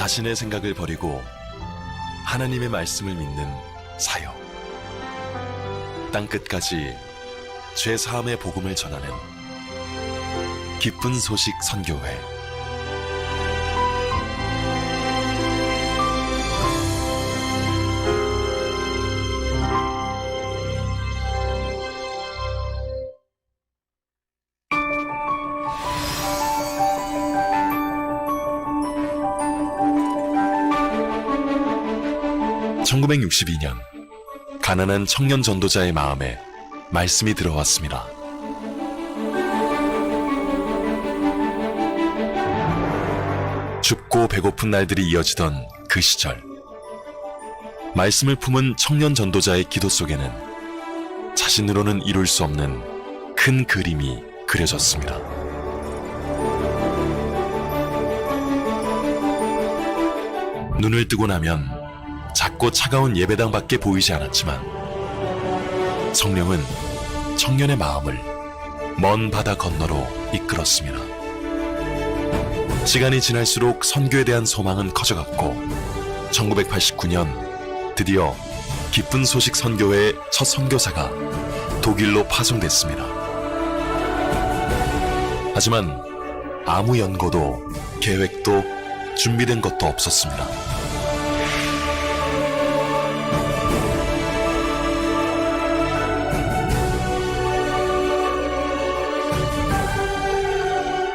자신의 생각을 버리고 하나님의 말씀을 믿는 사역. 땅끝까지 죄 사함의 복음을 전하는 기쁜 소식 선교회. (1962년) 가난한 청년 전도자의 마음에 말씀이 들어왔습니다. 춥고 배고픈 날들이 이어지던 그 시절, 말씀을 품은 청년 전도자의 기도 속에는 자신으로는 이룰 수 없는 큰 그림이 그려졌습니다. 눈을 뜨고 나면 작고 차가운 예배당밖에 보이지 않았지만 성령은 청년의 마음을 먼 바다 건너로 이끌었습니다. 시간이 지날수록 선교에 대한 소망은 커져갔고 1989년 드디어 기쁜 소식 선교회의 첫 선교사가 독일로 파송됐습니다. 하지만 아무 연고도 계획도 준비된 것도 없었습니다.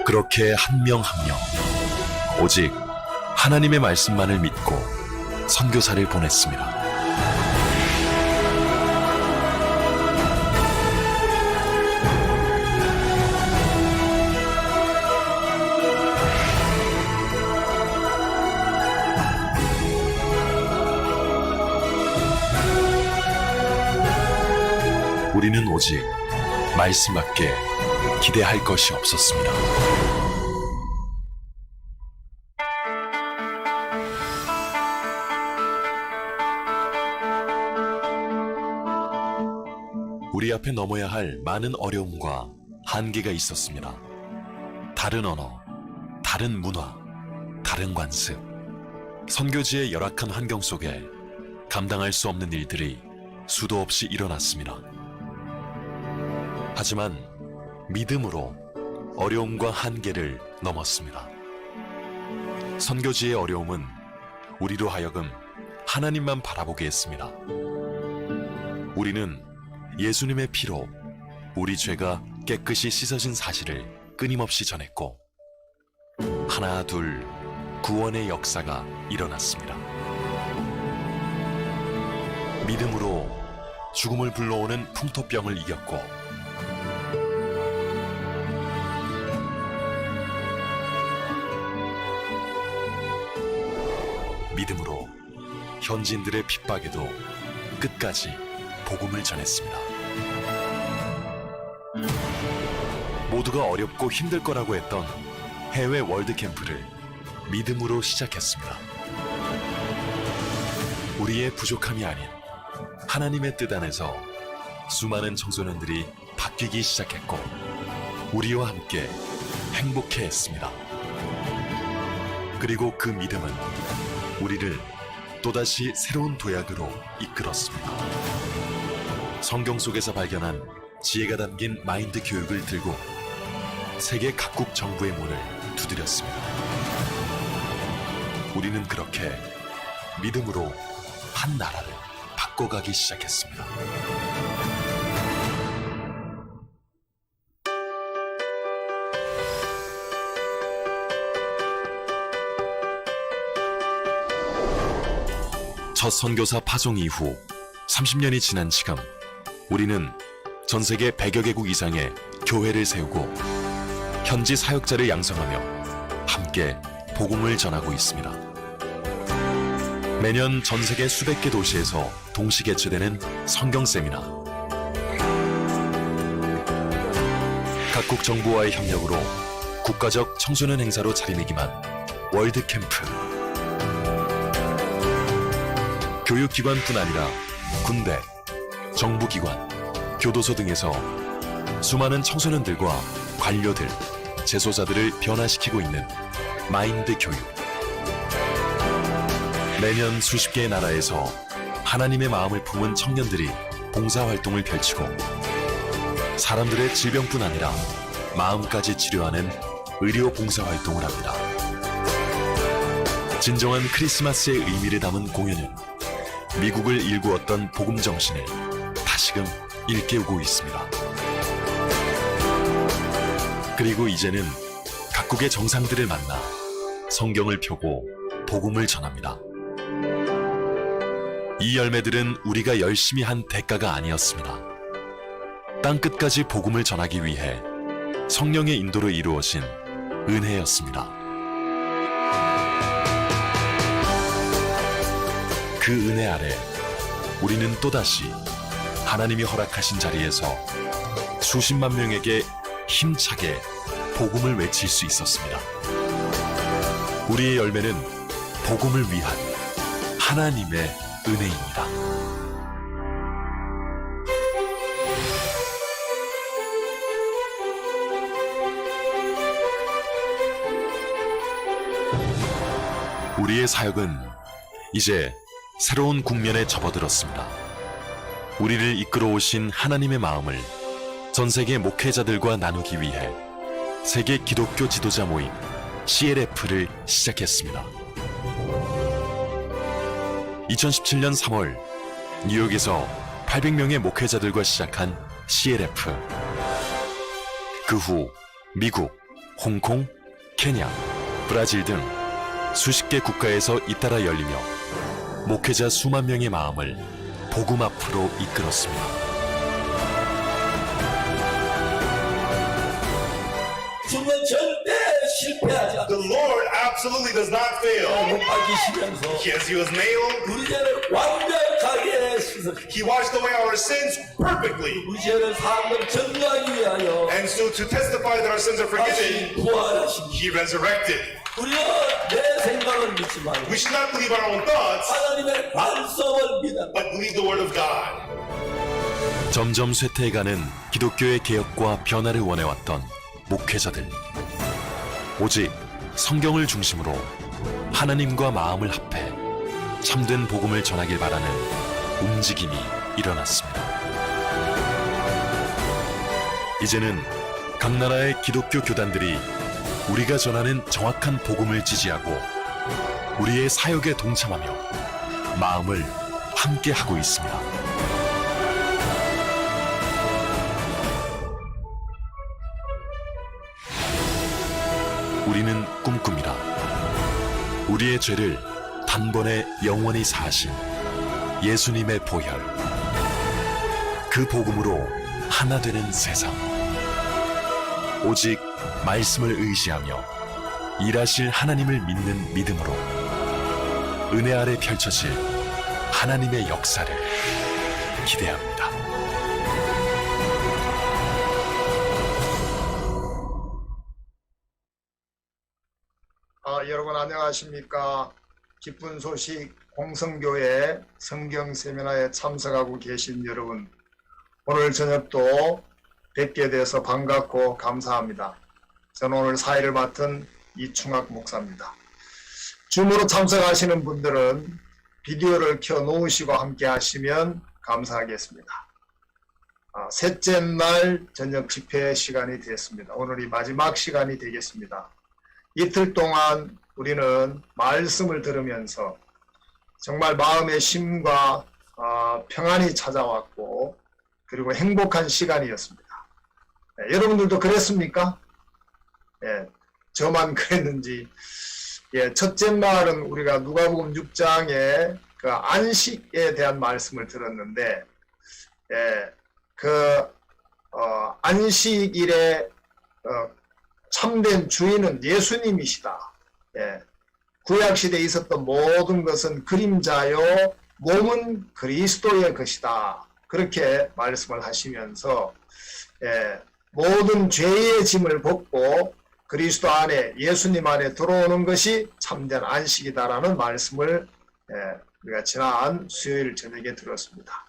그렇게 한 명 한 명 오직 하나님의 말씀만을 믿고 선교사를 보냈습니다. 우리는 오직 말씀밖에 기대할 것이 없었습니다. 우리 앞에 넘어야 할 많은 어려움과 한계가 있었습니다. 다른 언어, 다른 문화, 다른 관습, 선교지의 열악한 환경 속에 감당할 수 없는 일들이 수도 없이 일어났습니다. 하지만 믿음으로 어려움과 한계를 넘었습니다. 선교지의 어려움은 우리로 하여금 하나님만 바라보게 했습니다. 우리는 예수님의 피로 우리 죄가 깨끗이 씻어진 사실을 끊임없이 전했고 하나 둘 구원의 역사가 일어났습니다. 믿음으로 죽음을 불러오는 풍토병을 이겼고 믿음으로 현지인들의 핍박에도 끝까지 복음을 전했습니다. 모두가 어렵고 힘들 거라고 했던 해외 월드캠프를 믿음으로 시작했습니다. 우리의 부족함이 아닌 하나님의 뜻 안에서 수많은 청소년들이 바뀌기 시작했고 우리와 함께 행복해했습니다. 그리고 그 믿음은 우리를 또다시 새로운 도약으로 이끌었습니다. 성경 속에서 발견한 지혜가 담긴 마인드 교육을 들고 세계 각국 정부의 문을 두드렸습니다. 우리는 그렇게 믿음으로 한 나라를 바꿔가기 시작했습니다. 첫 선교사 파송 이후 30년이 지난 지금 우리는 전 세계 100여 개국 이상의 교회를 세우고 현지 사역자를 양성하며 함께 복음을 전하고 있습니다. 매년 전 세계 수백 개 도시에서 동시 개최되는 성경 세미나, 각국 정부와의 협력으로 국가적 청소년 행사로 자리매김한 월드캠프, 교육기관뿐 아니라 군대, 정부기관, 교도소 등에서 수많은 청소년들과 관료들, 재소자들을 변화시키고 있는 마인드 교육. 매년 수십 개의 나라에서 하나님의 마음을 품은 청년들이 봉사활동을 펼치고 사람들의 질병뿐 아니라 마음까지 치료하는 의료 봉사활동을 합니다. 진정한 크리스마스의 의미를 담은 공연은 미국을 일구었던 복음 정신을 다시금 일깨우고 있습니다. 그리고 이제는 각국의 정상들을 만나 성경을 펴고 복음을 전합니다. 이 열매들은 우리가 열심히 한 대가가 아니었습니다. 땅끝까지 복음을 전하기 위해 성령의 인도로 이루어진 은혜였습니다. 그 은혜 아래 우리는 또다시 하나님이 허락하신 자리에서 수십만 명에게 힘차게 복음을 외칠 수 있었습니다. 우리의 열매는 복음을 위한 하나님의 은혜입니다. 우리의 사역은 이제 새로운 국면에 접어들었습니다. 우리를 이끌어 오신 하나님의 마음을 전 세계 목회자들과 나누기 위해 세계 기독교 지도자 모임 CLF를 시작했습니다. 2017년 3월 뉴욕에서 800명의 목회자들과 시작한 CLF. 그 후 미국, 홍콩, 케냐, 브라질 등 수십 개 국가에서 잇따라 열리며 목회자 수만 명의 마음을 복음 앞으로 이끌었습니다. 주는 절대 실패하지 않습니다. The Lord absolutely does not fail. 못 박히시면서 As he was nailed, 우리 죄를 완벽하게 씻으시고 he washed away our sins perfectly. 우리 죄를 사람들 정리하기 위하여 And so to testify that our sins are 다시 forgiven, 부활하십니다. he resurrected. 우리가 내 생각을 믿지 말고 We should not believe our own thoughts, 하나님의 말씀을 믿어. but believe the word of God. 점점 쇠퇴해가는 기독교의 개혁과 변화를 원해왔던 목회자들. 오직 성경을 중심으로 하나님과 마음을 합해 참된 복음을 전하길 바라는 움직임이 일어났습니다. 이제는 각 나라의 기독교 교단들이 우리가 전하는 정확한 복음을 지지하고 우리의 사역에 동참하며 마음을 함께 하고 있습니다. 우리는 꿈꿉니다. 우리의 죄를 단번에 영원히 사하신 예수님의 보혈. 그 복음으로 하나 되는 세상. 오직 말씀을 의지하며 일하실 하나님을 믿는 믿음으로 은혜 아래 펼쳐질 하나님의 역사를 기대합니다. 여러분 안녕하십니까? 기쁜 소식 공성교회 성경 세미나에 참석하고 계신 여러분, 오늘 저녁도 뵙게 돼서 반갑고 감사합니다. 저는 오늘 사회를 맡은 이충학 목사입니다. 줌으로 참석하시는 분들은 비디오를 켜 놓으시고 함께 하시면 감사하겠습니다. 셋째 날 저녁 집회 시간이 됐습니다. 오늘이 마지막 시간이 되겠습니다. 이틀 동안 우리는 말씀을 들으면서 정말 마음의 쉼과 평안이 찾아왔고 그리고 행복한 시간이었습니다. 여러분들도 그랬습니까? 저만 그랬는지. 첫째 날은 우리가 누가복음 6장의 그 안식에 대한 말씀을 들었는데 안식일에 참된 주인은 예수님이시다. 구약시대에 있었던 모든 것은 그림자요 몸은 그리스도의 것이다. 그렇게 말씀을 하시면서 모든 죄의 짐을 벗고 그리스도 안에 예수님 안에 들어오는 것이 참된 안식이다라는 말씀을 우리가 지난 수요일 저녁에 들었습니다.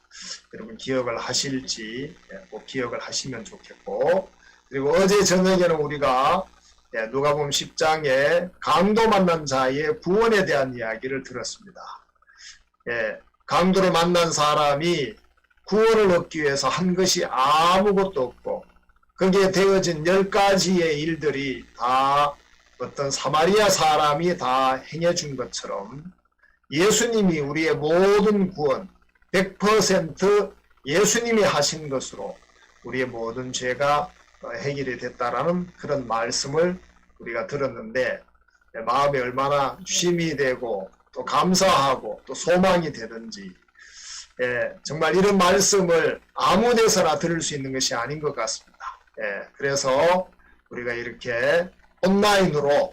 여러분 기억을 하실지 꼭 기억을 하시면 좋겠고, 그리고 어제 저녁에는 우리가 누가복음 10장의 강도 만난 자의 구원에 대한 이야기를 들었습니다. 강도를 만난 사람이 구원을 얻기 위해서 한 것이 아무것도 없고 거기에 되어진 10가지의 일들이 다 어떤 사마리아 사람이 다 행해준 것처럼 예수님이 우리의 모든 구원 100% 예수님이 하신 것으로 우리의 모든 죄가 해결이 됐다라는 그런 말씀을 우리가 들었는데 마음이 얼마나 쉼이 되고 또 감사하고 또 소망이 되든지 정말 이런 말씀을 아무 데서나 들을 수 있는 것이 아닌 것 같습니다. 그래서 우리가 이렇게 온라인으로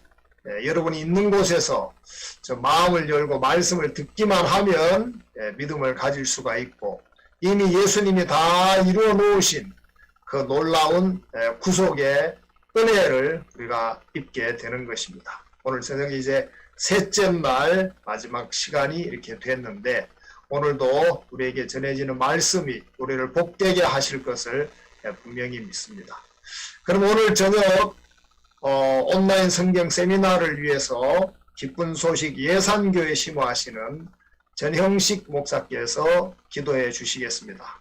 여러분이 있는 곳에서 저 마음을 열고 말씀을 듣기만 하면 믿음을 가질 수가 있고 이미 예수님이 다 이루어 놓으신 그 놀라운 구속의 은혜를 우리가 입게 되는 것입니다. 오늘 저녁에 이제 셋째 날 마지막 시간이 이렇게 됐는데 오늘도 우리에게 전해지는 말씀이 우리를 복되게 하실 것을 분명히 믿습니다. 그럼 오늘 저녁 온라인 성경 세미나를 위해서 기쁜 소식 예산교회 심호하시는 전형식 목사께서 기도해 주시겠습니다.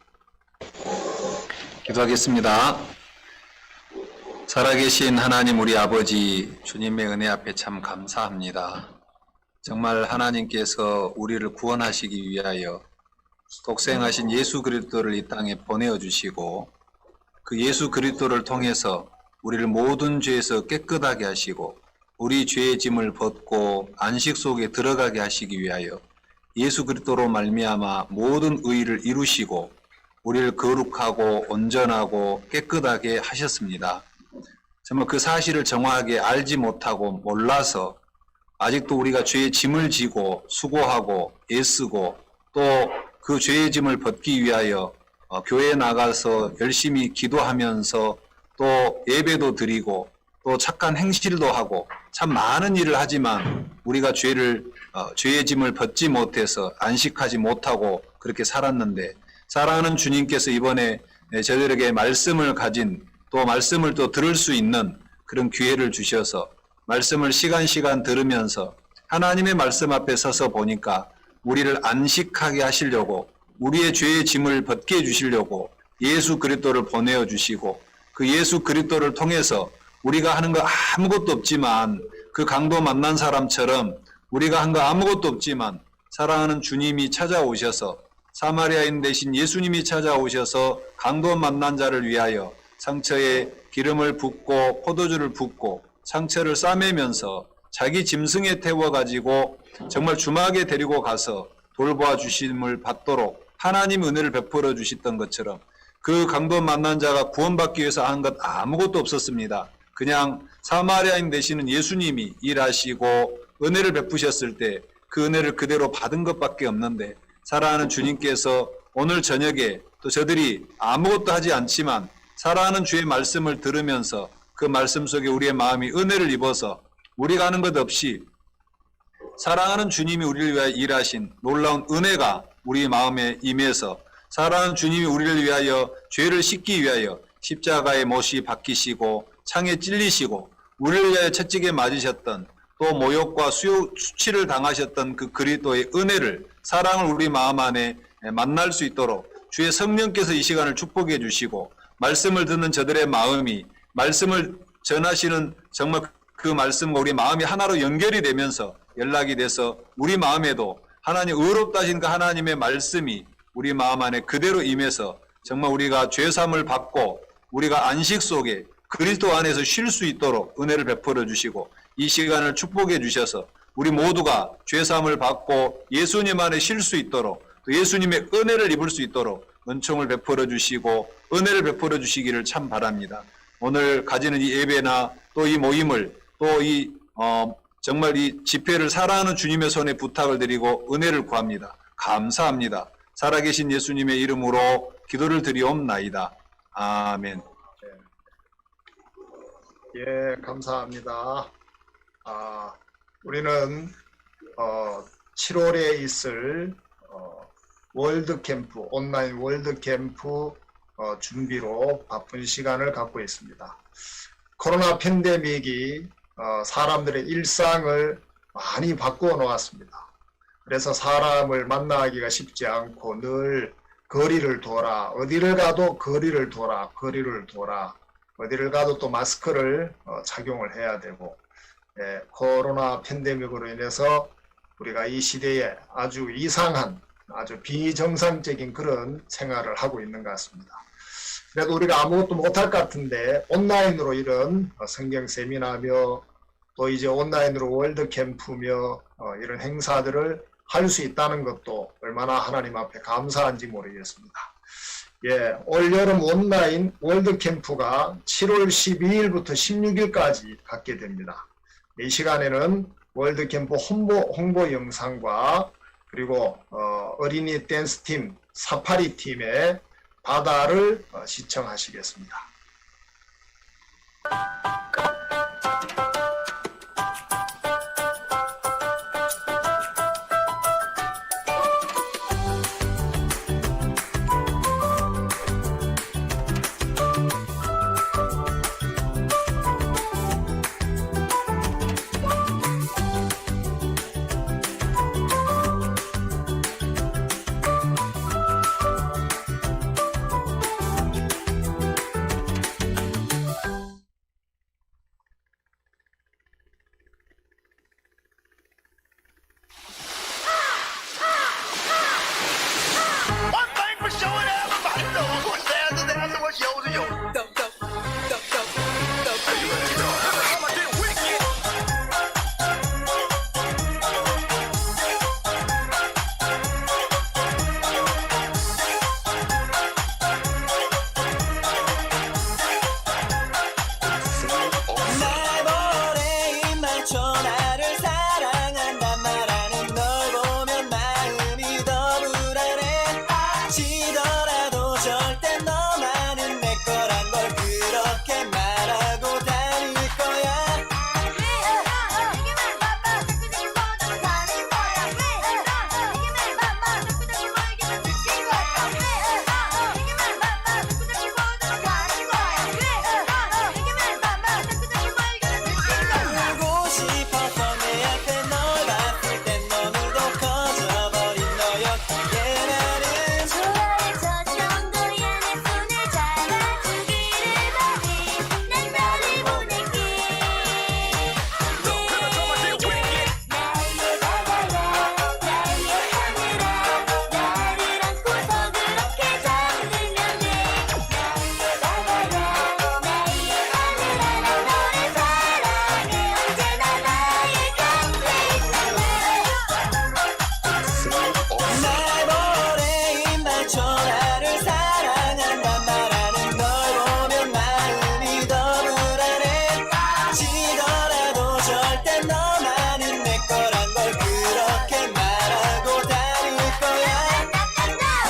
기도하겠습니다. 살아계신 하나님 우리 아버지 주님의 은혜 앞에 참 감사합니다. 정말 하나님께서 우리를 구원하시기 위하여 독생하신 예수 그리스도를 이 땅에 보내어 주시고 그 예수 그리스도를 통해서 우리를 모든 죄에서 깨끗하게 하시고 우리 죄의 짐을 벗고 안식 속에 들어가게 하시기 위하여 예수 그리스도로 말미암아 모든 의를 이루시고 우리를 거룩하고 온전하고 깨끗하게 하셨습니다. 정말 그 사실을 정확하게 알지 못하고 몰라서 아직도 우리가 죄의 짐을 지고 수고하고 애쓰고 또 그 죄의 짐을 벗기 위하여 교회에 나가서 열심히 기도하면서 또 예배도 드리고 또 착한 행실도 하고 참 많은 일을 하지만 우리가 죄의 짐을 벗지 못해서 안식하지 못하고 그렇게 살았는데 사랑하는 주님께서 이번에 저희들에게 말씀을 가진 또 말씀을 또 들을 수 있는 그런 기회를 주셔서 말씀을 시간 들으면서 하나님의 말씀 앞에 서서 보니까 우리를 안식하게 하시려고 우리의 죄의 짐을 벗게 해주시려고 예수 그리스도를 보내어 주시고 그 예수 그리스도를 통해서 우리가 하는 거 아무것도 없지만 그 강도 만난 사람처럼 우리가 한 거 아무것도 없지만 사랑하는 주님이 찾아오셔서 사마리아인 대신 예수님이 찾아오셔서 강도 만난 자를 위하여 상처에 기름을 붓고 포도주를 붓고 상처를 싸매면서 자기 짐승에 태워가지고 정말 주막에 데리고 가서 돌보아 주심을 받도록 하나님 은혜를 베풀어 주셨던 것처럼 그 강도 만난 자가 구원받기 위해서 한 것 아무것도 없었습니다. 그냥 사마리아인 되시는 예수님이 일하시고 은혜를 베푸셨을 때 그 은혜를 그대로 받은 것밖에 없는데 사랑하는 주님께서 오늘 저녁에 또 저들이 아무것도 하지 않지만 사랑하는 주의 말씀을 들으면서 그 말씀 속에 우리의 마음이 은혜를 입어서 우리가 하는 것 없이 사랑하는 주님이 우리를 위하여 일하신 놀라운 은혜가 우리 마음에 임해서 사랑하는 주님이 우리를 위하여 죄를 씻기 위하여 십자가에 못이 박히시고 창에 찔리시고 우리를 위하여 채찍에 맞으셨던 또 모욕과 수치를 당하셨던 그 그리스도의 은혜를 사랑을 우리 마음 안에 만날 수 있도록 주의 성령께서 이 시간을 축복해 주시고 말씀을 듣는 저들의 마음이 말씀을 전하시는 정말 그 말씀과 우리 마음이 하나로 연결이 되면서 연락이 돼서 우리 마음에도 하나님 의롭다 하신 그 하나님의 말씀이 우리 마음 안에 그대로 임해서 정말 우리가 죄사함을 받고 우리가 안식 속에 그리스도 안에서 쉴 수 있도록 은혜를 베풀어 주시고 이 시간을 축복해 주셔서 우리 모두가 죄사함을 받고 예수님 안에 쉴 수 있도록 또 예수님의 은혜를 입을 수 있도록 은총을 베풀어 주시고 은혜를 베풀어 주시기를 참 바랍니다. 오늘 가지는 이 예배나 또 이 모임을 또 정말 이 집회를 사랑하는 주님의 손에 부탁을 드리고 은혜를 구합니다. 감사합니다. 살아계신 예수님의 이름으로 기도를 드리옵나이다. 아멘. 예, 감사합니다. 우리는 7월에 있을 월드캠프, 온라인 월드캠프 준비로 바쁜 시간을 갖고 있습니다. 코로나 팬데믹이 사람들의 일상을 많이 바꾸어 놓았습니다. 그래서 사람을 만나기가 쉽지 않고 늘 거리를 둬라. 어디를 가도 거리를 둬라. 거리를 둬라. 어디를 가도 또 마스크를 착용을 해야 되고, 코로나 팬데믹으로 인해서 우리가 이 시대에 아주 이상한, 아주 비정상적인 그런 생활을 하고 있는 것 같습니다. 그래도 우리가 아무것도 못할 것 같은데 온라인으로 이런 성경 세미나며 또 이제 온라인으로 월드 캠프며 이런 행사들을 할 수 있다는 것도 얼마나 하나님 앞에 감사한지 모르겠습니다. 올여름 온라인 월드 캠프가 7월 12일부터 16일까지 갖게 됩니다. 이 시간에는 월드 캠프 홍보 영상과 그리고 어린이 댄스 팀, 사파리 팀의 바다를 시청하시겠습니다. One thing for sure, and everybody knows what's theirs is theirs and what's yours is yours. I'ma get wicked. 날 보내 입맞춰 나를 사랑한단 말하는 널 보면 마음이 더 불안해. 지더라도 절대 너만은 내 거란 걸 그렇게 말하고 다닐 거야. 울고 싶어서 내 앞에 널 봤을 땐 너무도 커져버린 너였기에 나는 좋아해 저 정도야 내 손을 잡아주기를 바래 난 너를 보낼게 나의 바다야 나의 하늘아 나를 안고서 그렇게 잠들면 돼 나의 바다야 나의 하늘아 난 너를 사랑해 언제나 나의 곁에 있을래 날 보내 입맞춰 나를 사랑한단 말하는 널 보면 마음이 더 불안해. 지더라도 절대 너만은 내 거란 걸 그렇게 말하고 다닐 거야.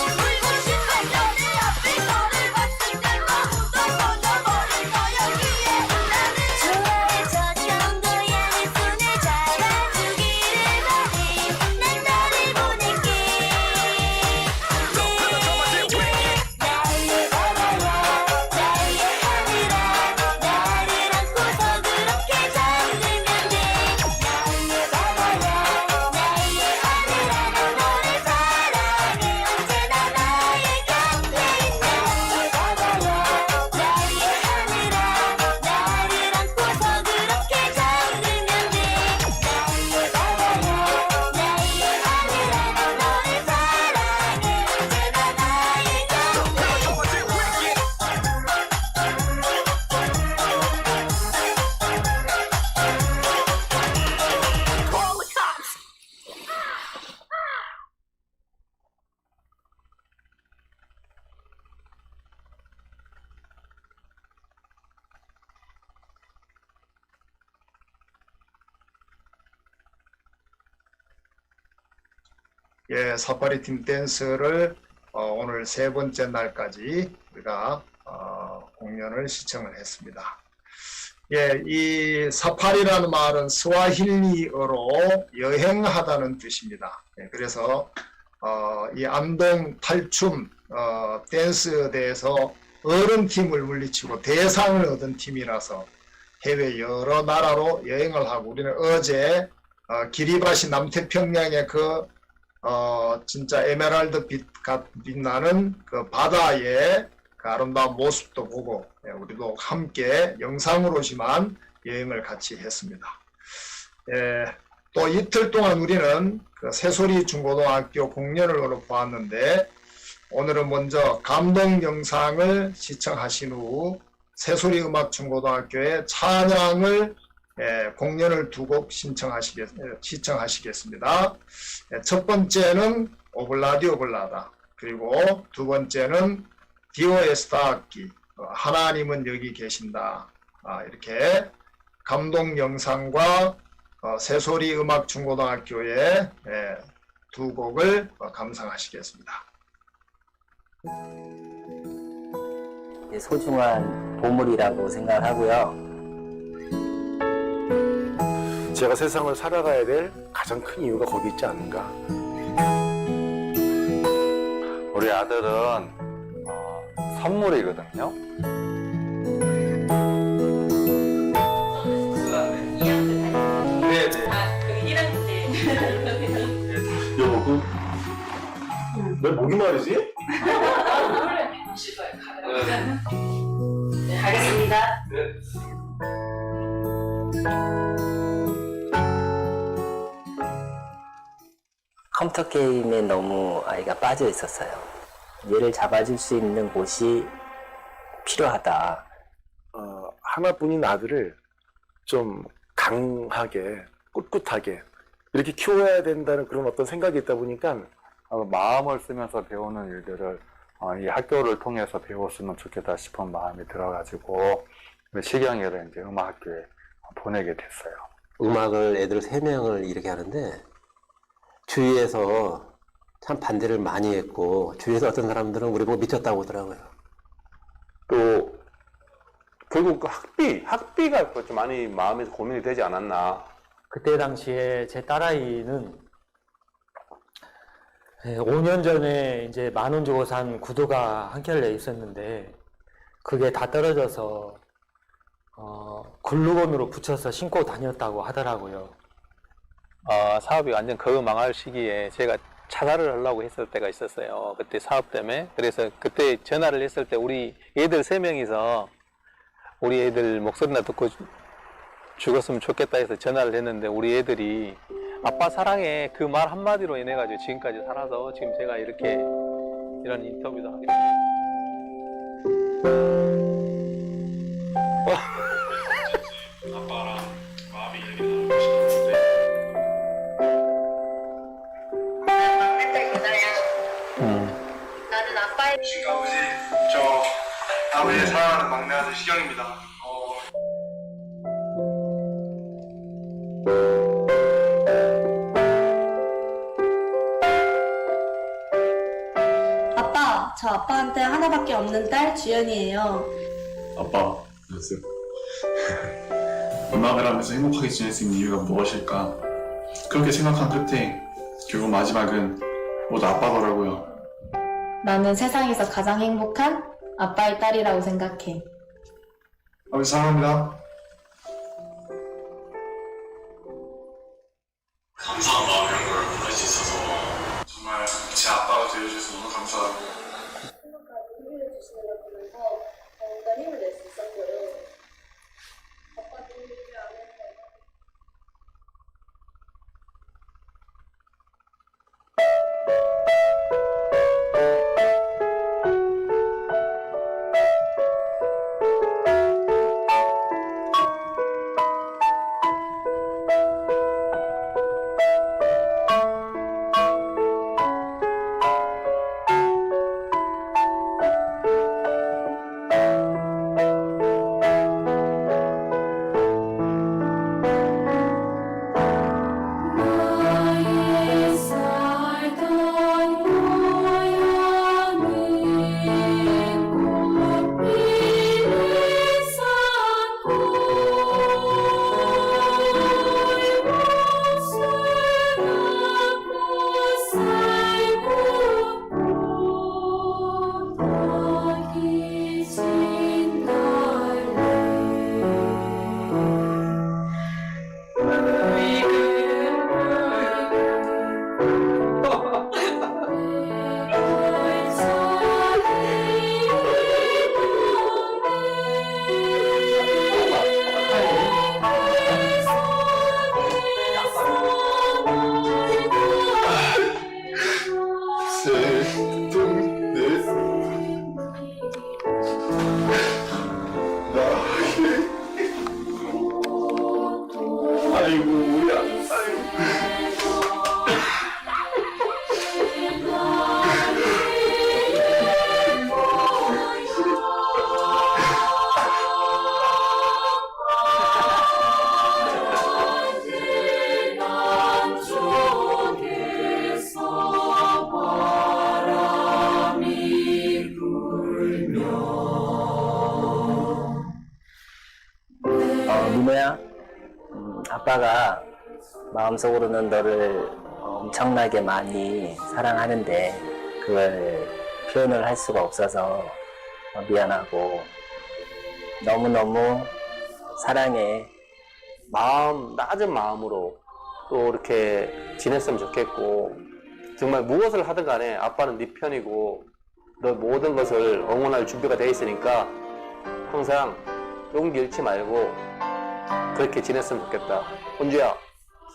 울고 싶어 너네 앞에 너를 봤을 때 너무도 꺼져버린 너였기에 나는 좋아해 저 정도야 내 손을 잡아주기를 바래 난 너를 보낼게 나의 바다야 나의 하늘아 나를 안고서 그렇게 잠들면 돼 나의 바다야 나의 하늘아 난 너를 사랑해 언제나 나의 곁에 있네 나의 바다야 나의 하늘아 나를 안고서 그렇게 잠들면 돼 나의 바다야 나의 하늘아 난 너를 사랑해 언제나 나의 곁에 있네 Call the cops. 사파리 팀 댄스를 오늘 세 번째 날까지 우리가 공연을 시청을 했습니다. 이 사파리라는 말은 스와힐리어로 여행하다는 뜻입니다. 그래서 이 안동 탈춤 댄스에 대해서 어른팀을 물리치고 대상을 얻은 팀이라서 해외 여러 나라로 여행을 하고 우리는 어제 기리바시 남태평양의 그 진짜 에메랄드 빛나는 그 바다의 그 아름다운 모습도 보고 우리도 함께 영상으로지만 여행을 같이 했습니다. 또 이틀 동안 우리는 그 새소리 중고등학교 공연을 보았는데 오늘은 먼저 감동 영상을 시청하신 후 새소리 음악 중고등학교의 찬양을 공연을 두 곡 시청하시겠습니다. 첫 번째는 오블라디 오블라다, 그리고 두 번째는 디오에스타 악기, 하나님은 여기 계신다. 이렇게 감동 영상과 새소리 음악 중고등학교의 두 곡을 감상하시겠습니다. 소중한 보물이라고 생각하고요. 제가 세상을 살아가야 될 가장 큰 이유가 거기 있지 않은가. 우리 아들은 선물이거든요. 여보, 왜 목이 마르지? 가겠습니다. 컴퓨터 게임에 너무 아이가 빠져 있었어요. 얘를 잡아줄 수 있는 곳이 필요하다. 하나뿐인 아들을 좀 강하게, 꿋꿋하게 이렇게 키워야 된다는 그런 어떤 생각이 있다 보니까 마음을 쓰면서 배우는 일들을 이 학교를 통해서 배웠으면 좋겠다 싶은 마음이 들어가지고 시경이를 이제 음악학교에 보내게 됐어요. 음악을 애들 3명을 이렇게 하는데 주위에서 참 반대를 많이 했고 주위에서 어떤 사람들은 우리 보고 미쳤다고 하더라고요. 또 결국 그 학비가 좀 많이 마음에서 고민이 되지 않았나. 그때 당시에 제 딸아이는 5년 전에 이제 10,000원 주고 산 구두가 한 켤레 있었는데 그게 다 떨어져서 글루건으로 붙여서 신고 다녔다고 하더라고요. 사업이 완전 거의 망할 시기에 제가 차사를 하려고 했을 때가 있었어요. 그때 사업 때문에. 그래서 그때 전화를 했을 때 우리 애들 3명이서 우리 애들 목소리나 듣고 죽었으면 좋겠다 해서 전화를 했는데 우리 애들이 아빠 사랑해 그 말 한마디로 인해 가지고 지금까지 살아서 지금 제가 이렇게 이런 인터뷰도 하게 아빠랑 마음이 얘기 나누고 싶었는데 맨날 그날야. 나는 아빠의 아버지, 저 아버지의 사랑하는 막내 아들 시경입니다. 아빠, 저 아빠한테 하나밖에 없는 딸 주연이에요. 아빠, 안녕하세요. 음악을 하면서 행복하게 지낼 수 있는 이유가 무엇일까? 그렇게 생각한 끝에 결국 마지막은 모두 아빠더라고요. 나는 세상에서 가장 행복한 아빠의 딸이라고 생각해. 아버지 사랑합니다. 감사한 마음이란 걸 보낼 수 있어서 정말 제 아빠가 되어주셔서 너무 감사하고 생각까지 해결해 주시는 걸 보면서 더욱더 힘을 낼 수 있었고요. 아빠도 우리 안에서 아빠가 마음속으로는 너를 엄청나게 많이 사랑하는데 그걸 표현을 할 수가 없어서 미안하고 너무너무 사랑해. 낮은 마음으로 또 이렇게 지냈으면 좋겠고, 정말 무엇을 하든 간에 아빠는 네 편이고 너 모든 것을 응원할 준비가 돼 있으니까 항상 용기 잃지 말고 그렇게 지냈으면 좋겠다. 혼주야,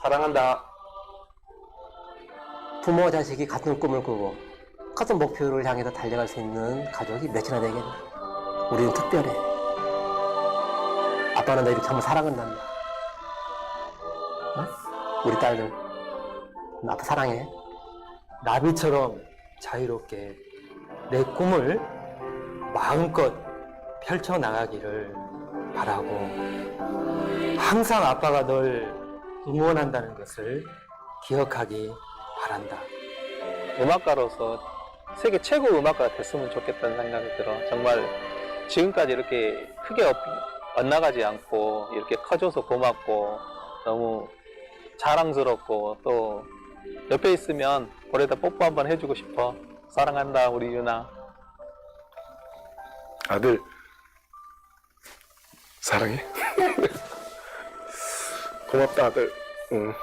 사랑한다. 부모 자식이 같은 꿈을 꾸고 같은 목표를 향해서 달려갈 수 있는 가족이 몇이나 되겠네. 우리는 특별해. 아빠는 너 이렇게 정말 사랑한단다. 어? 우리 딸들 아빠 사랑해. 나비처럼 자유롭게 내 꿈을 마음껏 펼쳐나가기를 바라고 항상 아빠가 널 응원한다는 것을 기억하기 바란다. 음악가로서 세계 최고 음악가가 됐으면 좋겠다는 생각이 들어. 정말 지금까지 이렇게 크게 엇나가지 않고 이렇게 커줘서 고맙고 너무 자랑스럽고 또 옆에 있으면 볼에다 뽀뽀 한번 해주고 싶어. 사랑한다 우리 유나. 아들 사랑해. 고맙다 아들. 응.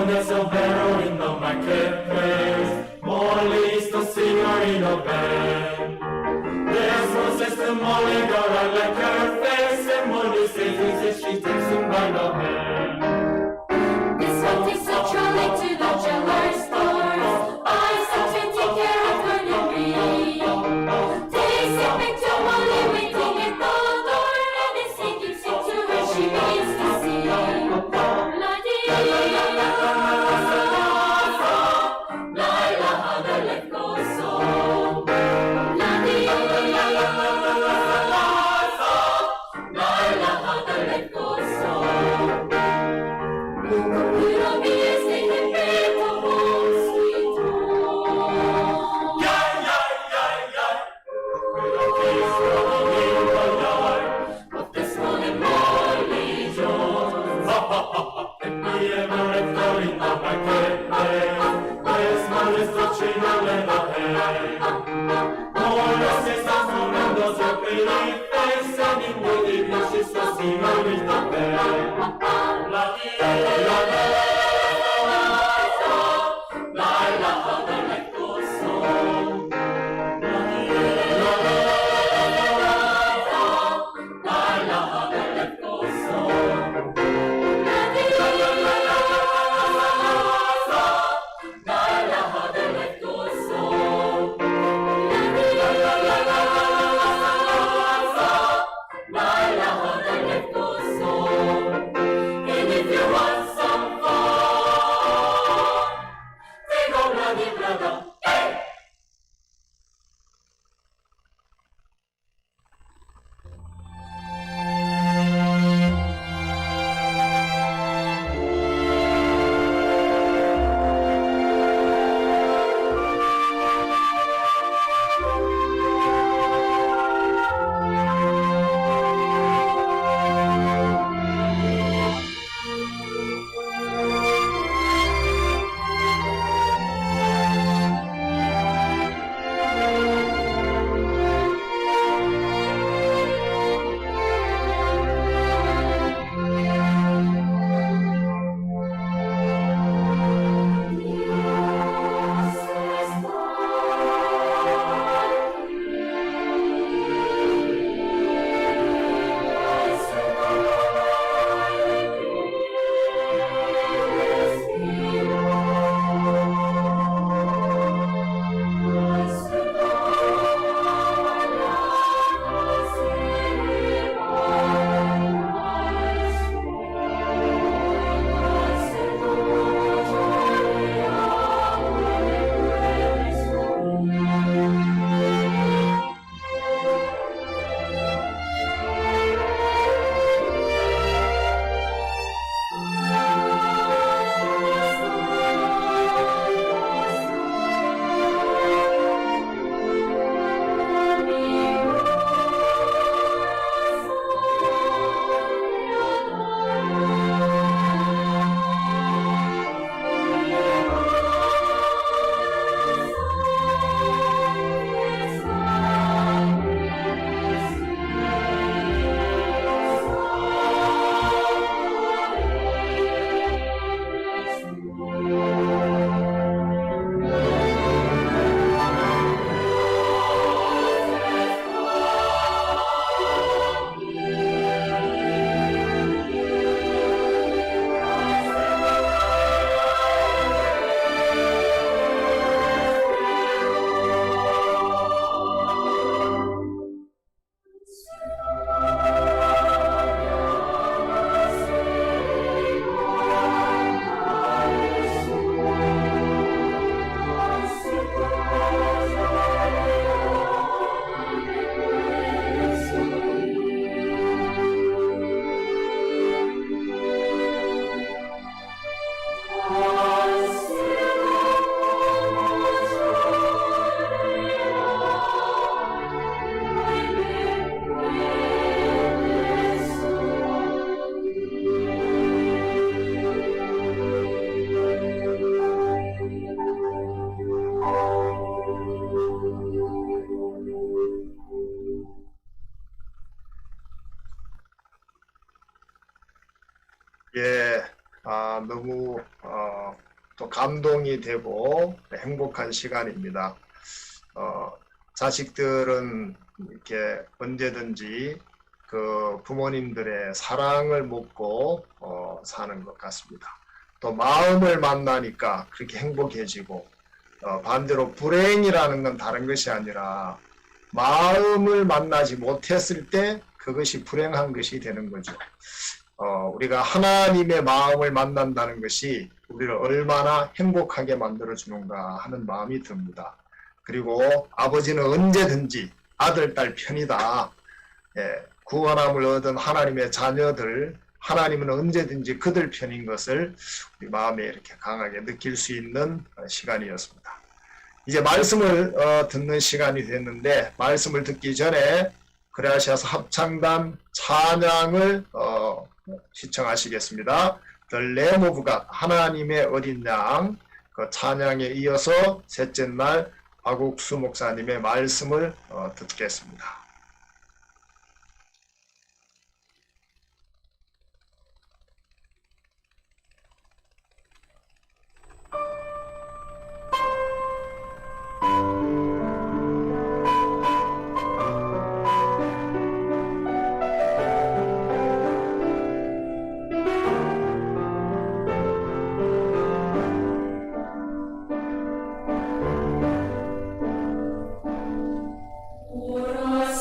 There's a barrel in the marketplace. Molly is the singer in a band. There's no sister Molly, girl, I like her face. And Molly says she takes him by the hand. This one takes a trolley to the jeweler stores, buys a 20-carat greenery, takes it back to Molly waiting at the door, and is singing to her she means to see. And if you want some fun, 예, 너무 또 감동이 되고 행복한 시간입니다. 자식들은 이렇게 언제든지 그 부모님들의 사랑을 먹고 사는 것 같습니다. 또 마음을 만나니까 그렇게 행복해지고 반대로 불행이라는 건 다른 것이 아니라 마음을 만나지 못했을 때 그것이 불행한 것이 되는 거죠. 우리가 하나님의 마음을 만난다는 것이 우리를 얼마나 행복하게 만들어주는가 하는 마음이 듭니다. 그리고 아버지는 언제든지 아들, 딸 편이다. 예, 구원함을 얻은 하나님의 자녀들, 하나님은 언제든지 그들 편인 것을 우리 마음에 이렇게 강하게 느낄 수 있는 시간이었습니다. 이제 말씀을 듣는 시간이 됐는데, 말씀을 듣기 전에 그레아시아서 합창단 찬양을 시청하시겠습니다. The Lamb of God, 하나님의 어린 양, 그 찬양에 이어서 셋째 날 박옥수 목사님의 말씀을 듣겠습니다. For us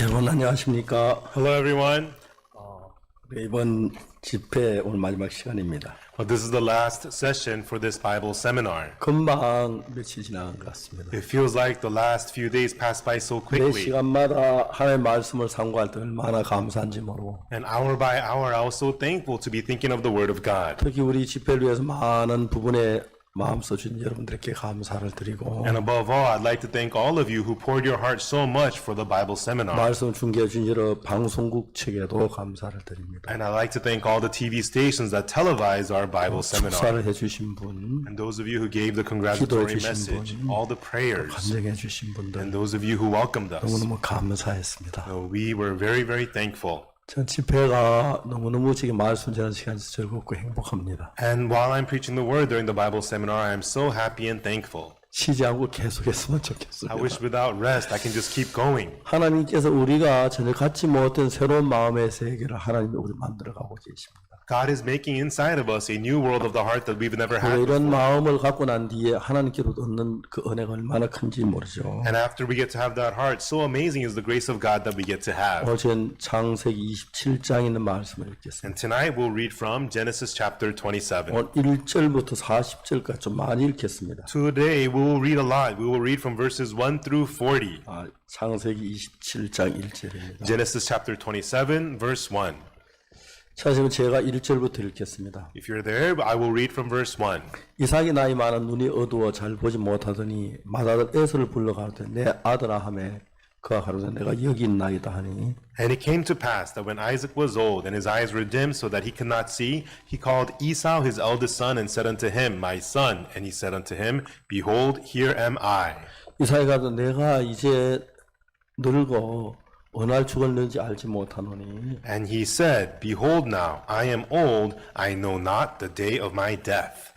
여러분 안녕하십니까? Hello, everyone. 이번 집회 오늘 마지막 시간입니다. Well, this is the last session for this Bible seminar. 금방 며칠 지나간 것 같습니다. It feels like the last few days passed by so 매 quickly. 시간마다 하나님의 말씀을 상고할 때 얼마나 감사한지 모르고 And hour by hour, I was so thankful to be thinking of the Word of God. 특히 우리 집회를 위해서 많은 부분에 마음 써주신 여러분들께 감사를 드리고 And above all, I'd like to thank all of you who poured your heart so much for the Bible seminar. 말씀 중계해 주신 여러 방송국 측에도 감사를 드립니다. And I'd like to thank all the TV stations that televise our Bible seminar. 축사를 해주신 분, And those of you who gave the congratulatory 기도해 주신 message, 분, all the prayers, 간증해 주신 분들 and those of you who welcomed us. 너무너무 감사했습니다. So we were very, very thankful. 전 집회가 너무너무 지금 말씀 전하는 시간에서 즐겁고 행복합니다. And while I'm preaching the word during the Bible seminar, I am so happy and thankful. 쉬지 않고 계속했으면 I 좋겠습니다. wish without rest I can just keep going. 하나님께서 우리가 전혀 갖지 못한 새로운 마음의 세계를 하나님이 우리 만들어가고 계십니다. God is making inside of us a new world of the heart that we've never had 이런 before. 마음을 갖고 난 뒤에 하나님께로부터 얻는 그 은혜가 얼마나 큰지 모르죠. And after we get to have that heart, so amazing is the grace of God that we get to have. 어제는 창세기 27장에 있는 말씀을 읽겠습니다. And tonight we'll read from Genesis chapter 27. 오늘 1절부터 40절까지 좀 많이 읽겠습니다. Today we will read a lot. We will read from verses 1 through 40. 창세기 27장 1절입니다. Genesis chapter 27 verse 1. 찾으면 제가 1절부터 읽겠습니다. If you're there, I will read from verse 1. 이삭이 나이 많아 눈이 어두워 잘 보지 못하더니 맏아들 에서를 불러가로되 내 아들아 하매 그가 가로되 내가 여기 있나이다 하니 And it came to pass that when Isaac was old and his eyes were dim so that he could not see, he called Esau his eldest son and said unto him, My son. And he said unto him, Behold, here am I. 이삭이 가로되 내가 이제 늙어 어느 날 죽었는지 알지 못하노니 And he said, Behold now, I am old, I know not the day of my death.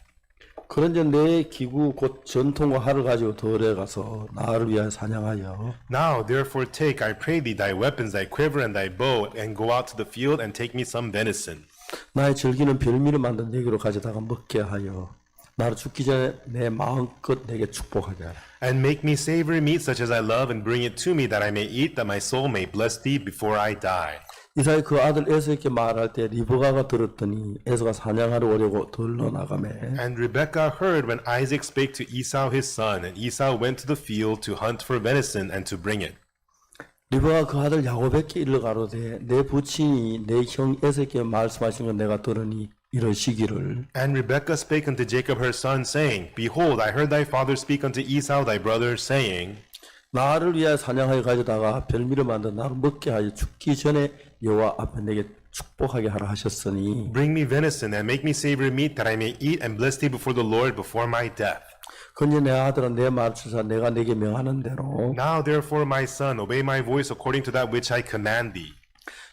그런즉 내 기구 곧 전통과 활을 가지고 들에 가서 나를 위하여 사냥하여 Now therefore take, I pray thee, thy weapons, thy quiver, and thy bow, and go out to the field, and take me some venison. 나의 즐기는 별미를 만든 내게로 가져다가 먹게 하여 나를 죽기 전에 내 마음껏 내게 축복하게 하라. And make me savory meat such as I love, and bring it to me, that I may eat, that my soul may bless thee before I die. 이삭이 그 아들 에서에게 말할 때 리브가가 들었더니 에서가 사냥하러 오려고 들러 나가매 And Rebekah heard when Isaac spake to Esau his son, and Esau went to the field to hunt for venison and to bring it. 리브가 그 아들 야곱에게 일러 가로되 내 부친이 내 형 에서에게 말씀하신 건 내가 들으니 이러시기를 And Rebekah spake unto Jacob her son, saying, Behold, I heard thy father speak unto Esau thy brother, saying, 나를 위하여 사냥하여 가져다가 별미를 만든 나를 먹게 하여 죽기 전에 여호와 앞에 내게 축복하게 하라 하셨으니 Bring me venison, and make me savory meat, that I may eat and bless thee before the Lord before my death. 그런데 내 아들은 내 말을 듣사 내가 내게 명하는 대로 Now therefore, my son, obey my voice according to that which I command thee.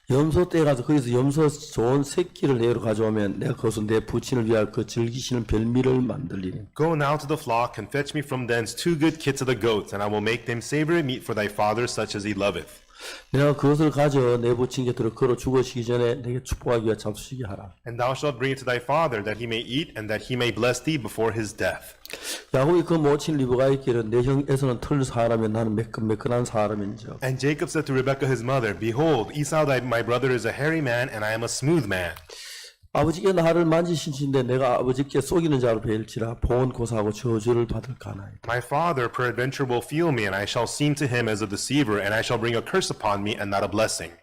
염소 떼에 가서 거기서 염소 좋은 새끼를 내로 가져오면 내가 거기서 내 부친을 위하여 그 즐기시는 별미를 만들리니 Go now to the flock, and fetch me from thence 2 good kits of the goats, and I will make them savory meat for thy father, such as he loveth. 내가 그것을 가져 내 부친 곁으로 걸어 죽으시기 전에 내게 축복하기 위하여 잡수시게 하라. And thou shalt bring it to thy father, that he may eat, and that he may bless thee before his death. 야곱이 그 모친 리브가에 있기를 내 형에서는 털 사람이 나는 매끈매끈한 사람인즉 And Jacob said to Rebekah his mother, Behold, Esau my brother is a hairy man, and I am a smooth man. 아버지께 나를 만지신데 내가 아버지께 속이는 자로 배일지라 보온 고사하고 저주를 받을까나이다. My father peradventure will feel me, and I shall seem to him as a deceiver, and I shall bring a curse upon me, and not a blessing.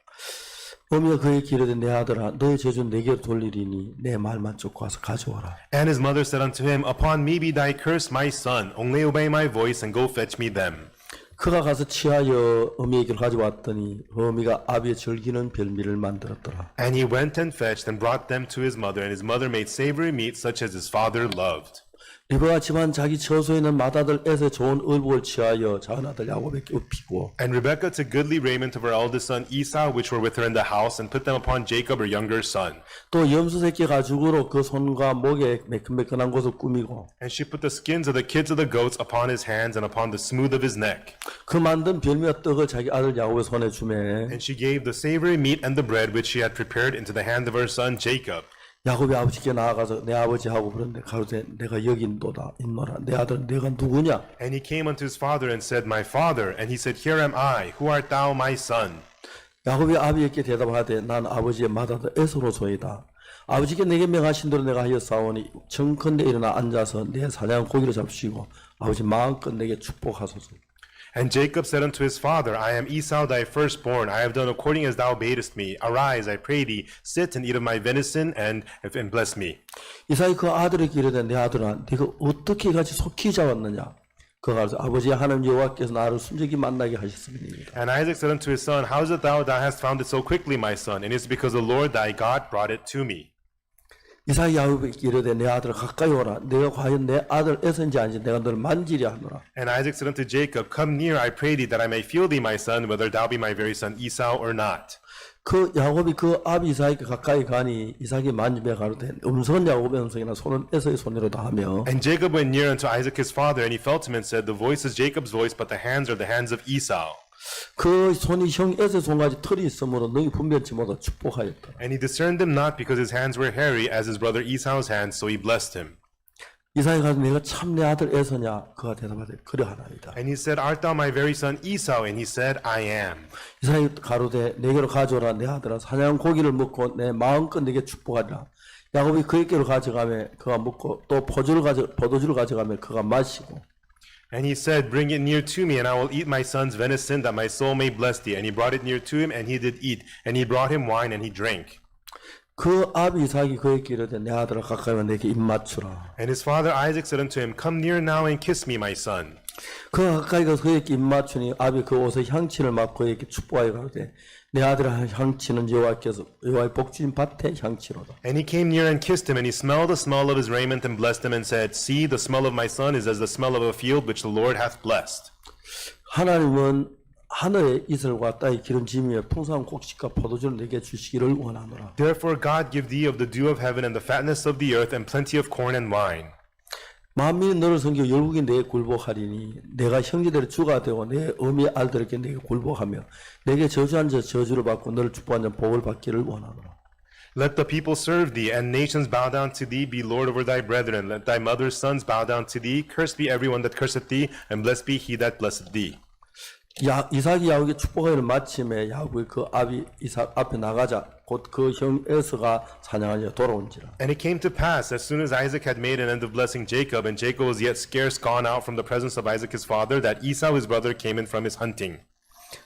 어미가 그에게 이르되 내 아들아 너의 저주는 내게로 돌리리니 내 말만 쫓고 와서 가져오라. And his mother said unto him, Upon me be thy curse, my son. Only obey my voice, and go fetch me them. 그가 가서 취하여 어미에게로 가져왔더니 어미가 아비의 즐기는 별미를 만들었더라. And he went and fetched and brought them to his mother, and his mother made savory meat such as his father loved. 리브가 집안 자기 처소에 있는 맏아들 에서의 좋은 의복을 취하여 작은 아들 야곱에게 입히고 And Rebekah took goodly raiment of her eldest son Esau, which were with her in the house, and put them upon Jacob her younger son. 또 염소 새끼 가죽으로 그 손과 목에 매끈매끈한 곳을 꾸미고 And she put the skins of the kids of the goats upon his hands and upon the smooth of his neck. 그 만든 별미와 떡을 자기 아들 야곱의 손에 주매 And she gave the savory meat and the bread which she had prepared into the hand of her son Jacob. 야곱이 아버지께 나아가서 내 아버지하고 그런데 가로되 내가 여기 있노라 내 아들 내가 누구냐? And he came unto his father and said, My father. And he said, Here am I. Who art thou, my son? 야곱이 아비에게 대답하되 난 아버지의 맏아들 에서로소이다. 아버지께 내게 명하신 대로 내가 하였사오니 정컨대 일어나 앉아서 내 사냥 고기를 잡수시고 아버지 마음껏 내게 축복하소서. And Jacob said unto his father, I am Esau thy firstborn. I have done according as thou badest me. Arise, I pray thee, sit and eat of my venison, and bless me. 이삭이 그 아들에게 이르되 내 아들아 네가 어떻게 같이 속히 잡았느냐. 그가 가서 아버지 하나님 여호와께서 나를 순적이 만나게 하셨습니다. And Isaac said unto his son, How is it thou hast found it so quickly, my son? And it is because the Lord thy God brought it to me. 이삭이 야곱에게 이르되 내 아들 가까이 오라. 내가 과연 내 아들 에서인지 아닌지 내가 너를 만지려 하노라. And Isaac said unto Jacob, Come near, I pray thee, that I may feel thee, my son, whether thou be my very son Esau or not. 그 야곱이 그 아비 이삭에게 가까이 가니 이삭이 만지며 가로되 음성은 야곱의 음성이나 손은 에서의 손이로다 하며. And Jacob went near unto Isaac his father, and he felt him and said, The voice is Jacob's voice, but the hands are the hands of Esau. 그 손이 형 에서의 손까지 털이 있으므로 너희 분별치 못하 축복하였다. And he discerned him not because his hands were hairy as his brother Esau's hands, so he blessed him. 이삭이 가서 내가 참 내 아들 에서냐 그가 대답하되 그러하나이다. And he said, Art thou my very son Esau? And he said, I am. 이삭이 가로되 내게로 가져오라 내 아들아 사냥 고기를 먹고 내 마음껏 내게 축복하리라. 야곱이 그에게로 가져가며 그가 먹고 또 포도주를 가져가며 그가 마시고. And he said, Bring it near to me, and I will eat my son's venison, that my soul may bless thee. And he brought it near to him, and he did eat. And he brought him wine, and he drank. 그 아비 이삭이 그에게 이르되 내 아들아 가까이 와 내게 입 맞추라. And his father Isaac said unto him, Come near now and kiss me, my son. 그가 가까이 가서 그에게 입 맞추니 아비 그 옷의 향취를 맡고 그에게 축복하여 가로되 내 아들아 향취는 여호와의 복주인 밭의 향취로다. And he came near and kissed him, and he smelled the smell of his raiment and blessed him, and said, See, the smell of my son is as the smell of a field which the Lord hath blessed. 하나님은 하늘의 이슬과 땅의 기름짐에 풍성한 곡식과 포도주를 내게 주시기를 원하노라. Therefore God give thee of the dew of heaven and the fatness of the earth and plenty of corn and wine. 만민이 너를 섬기고 열국이 내게 굴복하리니 내가 형제들의 주가 되고 내 어미의 아들에게 내게 굴복하며 내게 저주한 자 저주를 받고 너를 축복한 자 복을 받기를 원하노라. Let the people serve thee, and nations bow down to thee. Be Lord over thy brethren. Let thy mother's sons bow down to thee. Cursed be everyone that curseth thee, and blessed be he that blesseth thee. 이삭이 야곱에게 축복하기를 마침에 야곱이 그 아비 이삭 앞에 나가자 곧 그 형 에서가 사냥하여 돌아온지라. And it came to pass, as soon as Isaac had made an end of blessing Jacob, and Jacob was yet scarce gone out from the presence of Isaac his father, that Esau his brother came in from his hunting.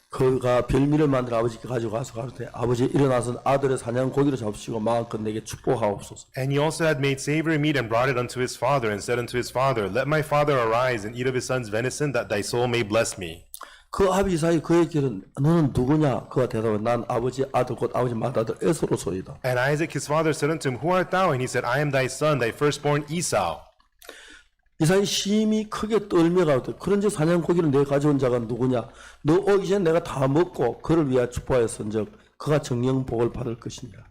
그가 별미를 만들어 아버지께 가지고 가서 가로되 아버지 일어나서 아들의 사냥 고기를 잡수시고 마음껏 내게 축복하옵소서. And he also had made savory meat and brought it unto his father, and said unto his father, Let my father arise and eat of his son's venison, that thy soul may bless me. 그 아비 이삭이 그에게는 너는 누구냐? 그가 대답하되 난 아버지 아들 곧 아버지 맏아들 에서로소이다. And Isaac his father said unto him, Who art thou? And he said, I am thy son, thy firstborn Esau. 이삭이 심히 크게 떨며 가로되 그런즉 사냥 고기를 내가 가져온 자가 누구냐? 너 오기 전에 내가 다 먹고 그를 위하여 축복하였은즉 그가 정령 복을 받을 것이니라.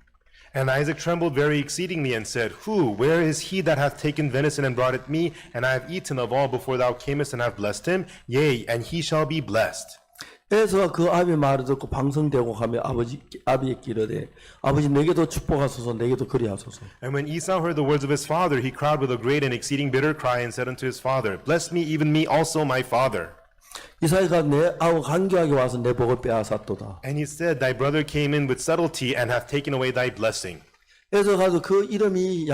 And Isaac trembled very exceedingly and said, Who? Where is he that hath taken venison and brought it me? And I have eaten of all before thou camest and have blessed him. Yea, and he shall be blessed. 에서가 그 아비의 말을 듣고 방성되고 하며 아비에게 이르되 아버지 내게도 축복하소서 내게도 그리하소서. And when Esau heard the words of his father, he cried with a great and exceeding bitter cry and said unto his father, Bless me, even me also, my father. 이삭이가 내하고 간교하게 와서 내 복을 빼앗았도다. And he said, Thy brother came in with subtlety and hath taken away thy blessing. 에서 가서 그 이름이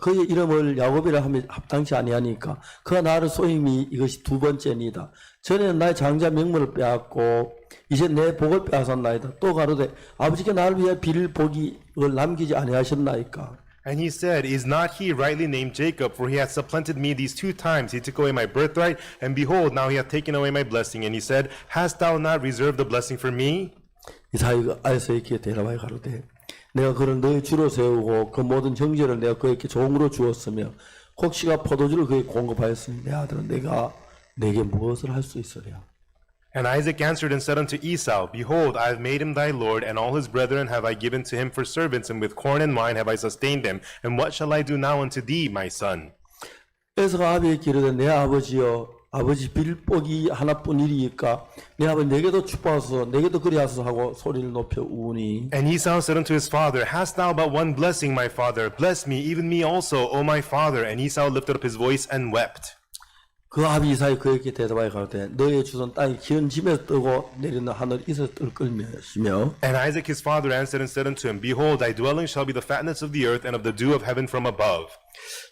그의 이름을 야곱이라 하면 합당치 아니하니까 그가 나를 쏘임이 이것이 두 번째니이다. 전에는 나의 장자 명물을 빼앗고 이제 내 복을 빼앗았나이다. 또 가로되 아버지께 나를 위해 빌 복을 남기지 아니하셨나이까. And he said, Is not he rightly named Jacob? For he hath supplanted me these 2 times. He took away my birthright, and behold, now he hath taken away my blessing. And he said, Hast thou not reserved the blessing for me? 이삭이 에서에게 대답하여 가로되 내가 그를 너의 주로 세우고 그 모든 형제를 내가 그에게 종으로 주었으며 곡식과 포도주를 그에게 공급하였으니 내 아들은 내게 무엇을 할 수 있으랴. And Isaac answered and said unto Esau, Behold, I have made him thy lord, and all his brethren have I given to him for servants, and with corn and wine have I sustained them. And what shall I do now unto thee, my son? 에서가 아비에게 이르되 내 아버지여 아버지 빌복이 하나뿐이리이까 내 아버지 내게도 축복하소서 내게도 그리하소서 하고 소리를 높여 우니. And Esau said unto his father, Hast thou but one blessing, my father? Bless me, even me also, O my father. And Esau lifted up his voice and wept. 그 아비 이삭이 그에게 대답하여 가로되 너의 주선 땅이 기은 집에서 뜨고 내리는 하늘 이서 뜰 것이며 And Isaac his father answered and said unto him, Behold, thy dwelling shall be the fatness of the earth and of the dew of heaven from above.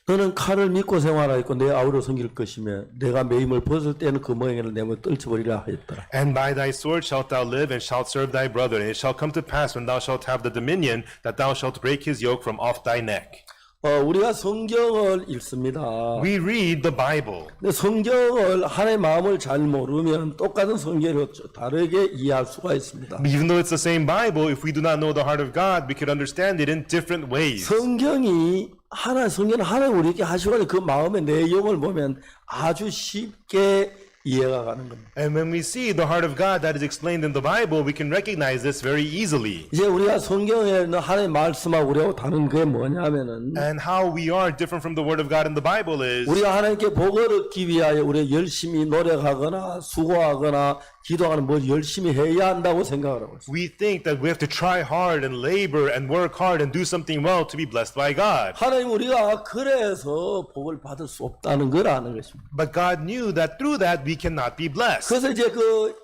너는 칼을 믿고 생활하였고 내 아우를 섬길 것이며 내가 매임을 벗을 때는 그 멍에를 내며 떨쳐버리라 하였더라. And by thy sword shalt thou live, and shalt serve thy brother. And it shall come to pass, when thou shalt have the dominion, that thou shalt break his yoke from off thy neck. 우리가 성경을 읽습니다. We read the Bible. 근데 성경을 하나님의 마음을 잘 모르면 똑같은 성경을 다르게 이해할 수가 있습니다. Even though it's the same Bible, if we do not know the heart of God, we could understand it in different ways. 성경은 하나님 우리에게 하시고 그 마음의 내용을 보면 아주 쉽게 이해가 가는 겁니다. And when we see the heart of God that is explained in the Bible, we can recognize this very easily. 이제 우리가 성경에 있는 하나님의 말씀하고 우리하고 다른 게 뭐냐면은 And how we are different from the Word of God in the Bible is 우리가 하나님께 복을 얻기 위하여 우리가 열심히 노력하거나 수고하거나 기도하는 뭘 열심히 해야 한다고 생각을 하고 있습니다. we think that we have to try hard and labor and work hard and do something well to be blessed by God. 하나님 우리가 그래서 복을 받을 수 없다는 걸 아는 것입니다. But God knew that through that we cannot be blessed. 그래서 이제 그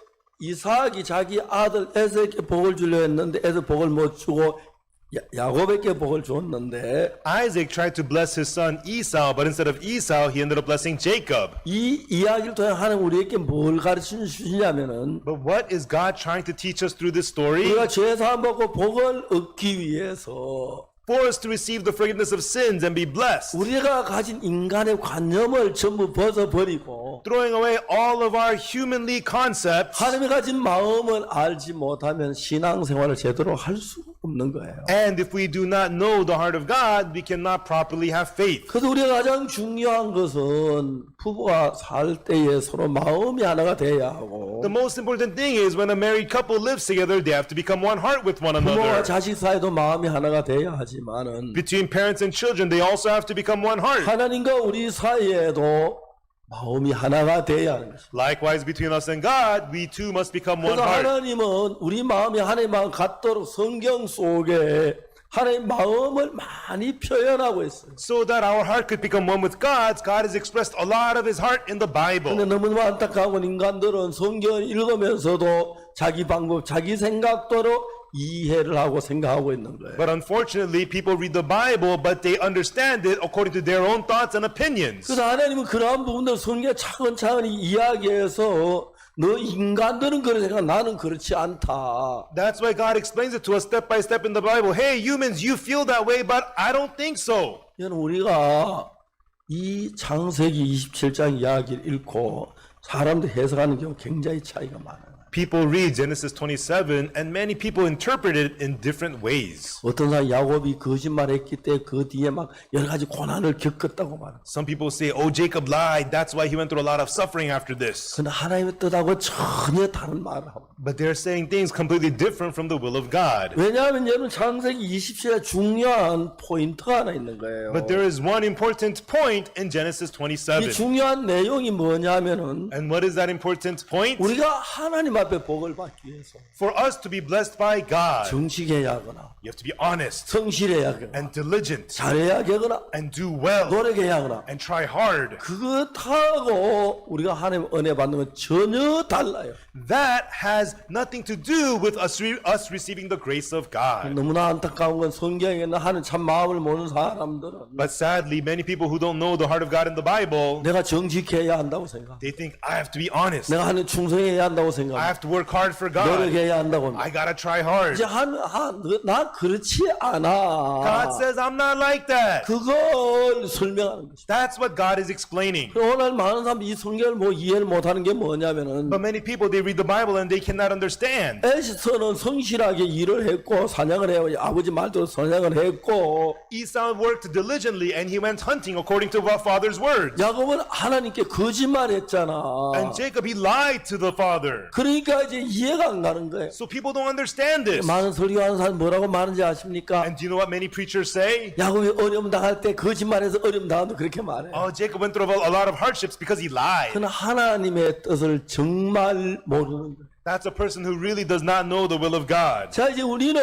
이삭이 자기 아들 에서에게 복을 주려 했는데 에서 복을 못 주고 야곱에게 복을 줬는데 Isaac tried to bless his son Esau, but instead of Esau, he ended up blessing Jacob. 이 이야기를 통해 하나님 우리에게 뭘 가르쳐 주시냐면은 But what is God trying to teach us through this story? 우리가 죄 사함 받고 복을 얻기 위해서 For us to receive the forgiveness of sins and be blessed. 우리가 가진 인간의 관념을 전부 벗어버리고 Throwing away all of our humanly concepts. 하나님이 가진 마음을 알지 못하면 신앙생활을 제대로 할 수 없는 거예요. And if we do not know the heart of God, we cannot properly have faith. 그래서 우리가 가장 중요한 것은 부부가 살 때에 서로 마음이 하나가 돼야 하고 The most important thing is when a married couple lives together, they have to become one heart with one 부모와 another. 자식 사이도 마음이 하나가 돼야 하지만은 Between parents and children, they also have to become one heart. 하나님과 우리 사이에도 마음이 하나가 돼야 하는 것입니다. Likewise, between us and God, we too must become one 그래서 heart. 하나님은 우리 마음이 하나님 마음 같도록 성경 속에 하나님 마음을 많이 표현하고 있어요. So that our heart could become one with God's, God has expressed a lot of His heart in the Bible. 근데 너무나 안타까운 인간들은 성경을 읽으면서도 자기 방법, 자기 생각대로 이해를 하고 생각하고 있는 거예요. But unfortunately, people read the Bible, but they understand it according to their own thoughts and opinions. 그래서 하나님은 그러한 부분들 성경에 차근차근 이야기해서 너 인간들은 그렇게 생각, 나는 그렇지 않다. That's why God explains it to us step by step in the Bible. Hey, humans, you feel that way, but I don't think so. 여러분 우리가 이 창세기 27장 이야기를 읽고 사람들 해석하는 경우 굉장히 차이가 많아요. People read Genesis 27, and many people interpret it in different ways. 어떤 사람 야곱이 거짓말했기 때문에 그 뒤에 막 여러 가지 고난을 겪었다고 말해요. Some people say, oh, Jacob lied. That's why he went through a lot of suffering after this. 근데 하나님의 뜻하고 전혀 다른 말을 하고. But they're saying things completely different from the will of God. 왜냐하면 여러분 창세기 27에 중요한 포인트가 하나 있는 거예요. But there is one important point in Genesis 이 27. 중요한 내용이 뭐냐면은 And what is that important point? 우리가 하나님 앞에 복을 받기 위해서 For us to be blessed by God, 정직해야 하거나 you have to be honest 성실해야 하거나 and diligent 잘해야 하거나 and do well 노력해야 하거나 and try hard. 그것하고 우리가 하나님 은혜 받는 건 전혀 달라요. That has nothing to do with us receiving the grace of God. 너무나 안타까운 건 성경에 있는 하나님 참 마음을 모르는 사람들은 But sadly, many people who don't know the heart of God in the Bible, 내가 정직해야 한다고 생각. they think I have to be honest. 내가 하나님 충성해야 한다고 생각. I have to work hard for God. 노력해야 한다고. I gotta try hard. 이제 나 그렇지 않아. God says I'm not like that. 그걸 설명하는 것이다. That's what God is explaining. 오늘 많은 사람이 이 성경을 뭐 이해를 못하는 게 뭐냐면은 But many people, they read the Bible and they cannot understand. 에스더는 성실하게 일을 했고 사냥을 해요. 아버지 말대로 사냥을 했고 Esau worked diligently and he went hunting according to our father's words. 야곱은 하나님께 거짓말했잖아. And Jacob, he lied to the father. 그러니까 이제 이해가 안 가는 거예요. So people don't understand this. 많은 설교하는 사람 뭐라고 말하는지 아십니까? And do you know what many preachers say? 야곱이 어려움 당할 때 거짓말해서 어려움 당한다 그렇게 말해. Oh, Jacob went through a lot of hardships because he lied. 그는 하나님의 뜻을 정말 모르는 거예요. That's a person who really does not know the will of God. 자, 이제 우리는